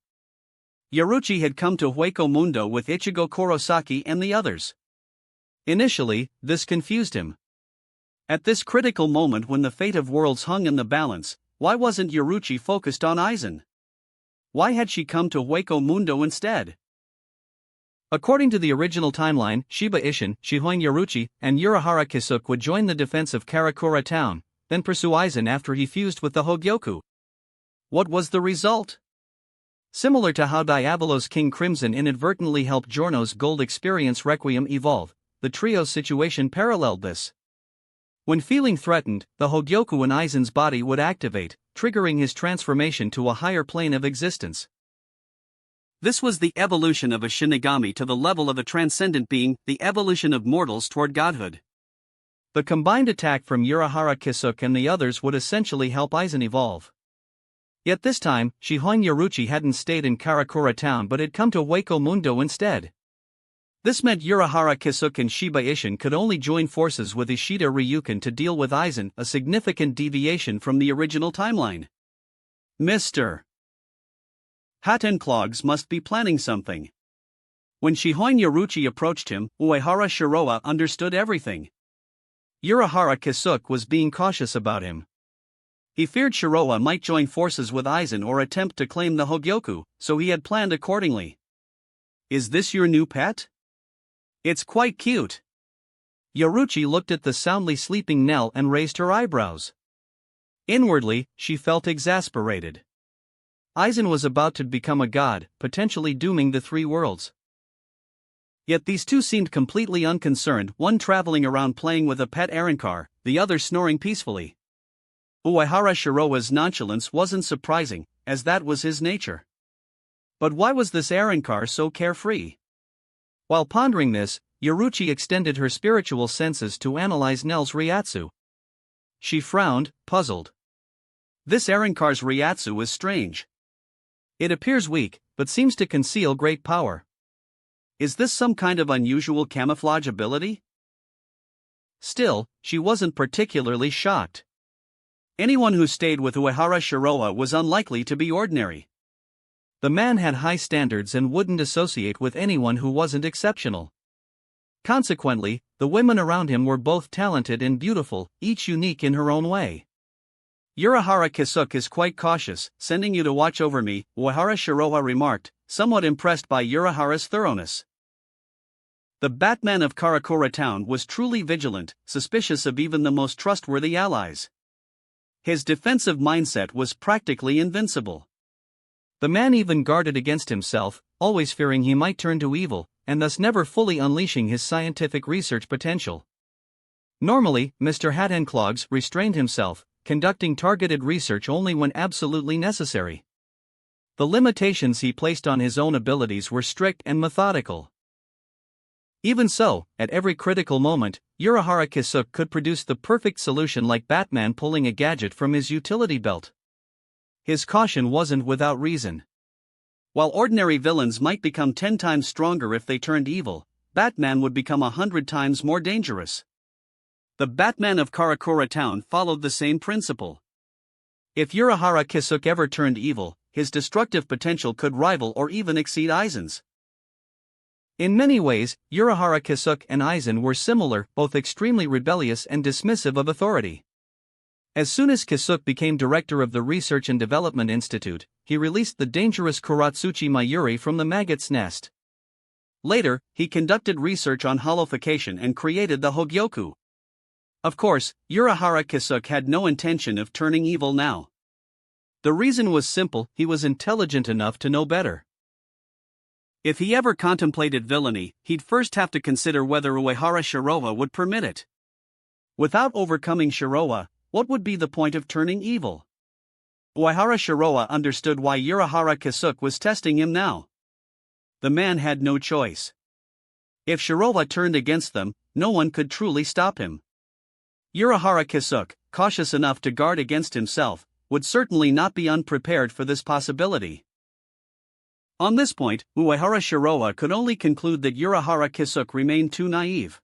S1: Yoruchi had come to Hueco Mundo with Ichigo Kurosaki and the others. Initially, this confused him. At this critical moment when the fate of worlds hung in the balance, why wasn't Yoruchi focused on Aizen? Why had she come to Hueco Mundo instead? According to the original timeline, Shiba Ishin, Shihoin Yoruchi, and Urahara Kisuke would join the defense of Karakura town, then pursue Aizen after he fused with the Hogyoku. What was the result? Similar to how Diavolo's King Crimson inadvertently helped Giorno's Gold Experience Requiem evolve, the trio's situation paralleled this. When feeling threatened, the Hogyoku in Aizen's body would activate, triggering his transformation to a higher plane of existence. This was the evolution of a Shinigami to the level of a transcendent being, the evolution of mortals toward godhood. The combined attack from Urahara Kisuke and the others would essentially help Aizen evolve. Yet this time, Shihoin Yoruchi hadn't stayed in Karakura town but had come to Wako Mundo instead. This meant Urahara Kisuke and Shiba Ishin could only join forces with Ishida Ryukin to deal with Aizen, a significant deviation from the original timeline. Mr. Hattenclogs must be planning something. When Shihoin Yoruchi approached him, Uehara Shiroa understood everything. Urahara Kisuke was being cautious about him. He feared Shiroa might join forces with Aizen or attempt to claim the Hogyoku, so he had planned accordingly. Is this your new pet? It's quite cute. Yoruchi looked at the soundly sleeping Nell and raised her eyebrows. Inwardly, she felt exasperated. Aizen was about to become a god, potentially dooming the three worlds. Yet these two seemed completely unconcerned, one traveling around playing with a pet Arrancar, the other snoring peacefully. Uehara Shiroa's nonchalance wasn't surprising, as that was his nature. But why was this Arrancar so carefree? While pondering this, Yoruchi extended her spiritual senses to analyze Nell's Ryatsu. She frowned, puzzled. This Arrancar's Ryatsu is strange. It appears weak, but seems to conceal great power. Is this some kind of unusual camouflage ability? Still, she wasn't particularly shocked. Anyone who stayed with Uehara Shiroa was unlikely to be ordinary. The man had high standards and wouldn't associate with anyone who wasn't exceptional. Consequently, the women around him were both talented and beautiful, each unique in her own way. Urahara Kisuke is quite cautious, sending you to watch over me, Uehara Shiroa remarked, somewhat impressed by Urahara's thoroughness. The Batman of Karakura town was truly vigilant, suspicious of even the most trustworthy allies. His defensive mindset was practically invincible. The man even guarded against himself, always fearing he might turn to evil, and thus never fully unleashing his scientific research potential. Normally, Mr. Hattenclogs restrained himself, conducting targeted research only when absolutely necessary. The limitations he placed on his own abilities were strict and methodical. Even so, at every critical moment, Urahara Kisuke could produce the perfect solution, like Batman pulling a gadget from his utility belt. His caution wasn't without reason. While ordinary villains might become 10 times stronger if they turned evil, Batman would become 100 times more dangerous. The Batman of Karakura town followed the same principle. If Urahara Kisuke ever turned evil, his destructive potential could rival or even exceed Aizen's. In many ways, Urahara Kisuke and Aizen were similar, both extremely rebellious and dismissive of authority. As soon as Kisuke became director of the Research and Development Institute, he released the dangerous Kuratsuchi Mayuri from the maggot's nest. Later, he conducted research on holification and created the Hogyoku. Of course, Urahara Kisuke had no intention of turning evil now. The reason was simple: he was intelligent enough to know better. If he ever contemplated villainy, he'd first have to consider whether Uehara Shiroa would permit it. Without overcoming Shiroa, what would be the point of turning evil? Uehara Shiroa understood why Urahara Kisuke was testing him now. The man had no choice. If Shiroa turned against them, no one could truly stop him. Urahara Kisuke, cautious enough to guard against himself, would certainly not be unprepared for this possibility. On this point, Uehara Shiroa could only conclude that Urahara Kisuke remained too naive.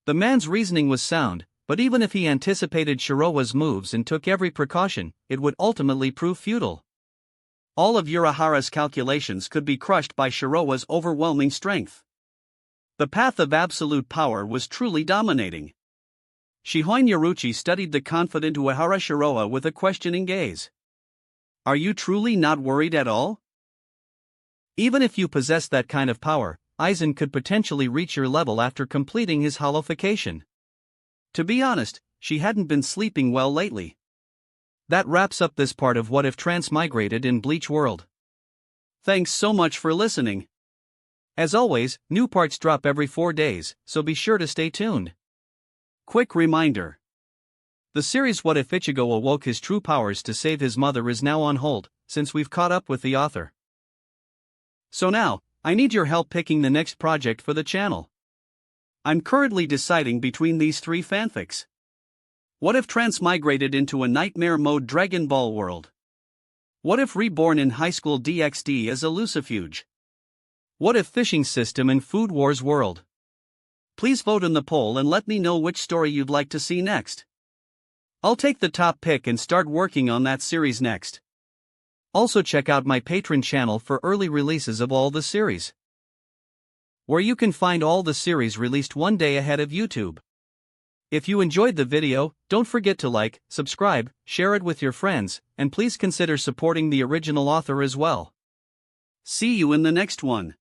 S1: The man's reasoning was sound, but even if he anticipated Shiroa's moves and took every precaution, it would ultimately prove futile. All of Urahara's calculations could be crushed by Shiroa's overwhelming strength. The path of absolute power was truly dominating. Shihoin Yoruchi studied the confident Uehara Shiroa with a questioning gaze. Are you truly not worried at all? Even if you possess that kind of power, Aizen could potentially reach your level after completing his holification. To be honest, she hadn't been sleeping well lately. That wraps up this part of What If Transmigrated in Bleach World. Thanks so much for listening. As always, new parts drop every 4 days, so be sure to stay tuned. Quick reminder. The series What If Ichigo awoke his true powers to save his mother is now on hold, since we've caught up with the author. So now, I need your help picking the next project for the channel. I'm currently deciding between these three fanfics. What if Transmigrated into a nightmare mode Dragon Ball world? What if Reborn in Highschool DxD is a Lucifuge? What if Fishing System in Food Wars world? Please vote in the poll and let me know which story you'd like to see next. I'll take the top pick and start working on that series next. Also check out my Patreon channel for early releases of all the series, where you can find all the series released one day ahead of YouTube. If you enjoyed the video, don't forget to like, subscribe, share it with your friends, and please consider supporting the original author as well. See you in the next one.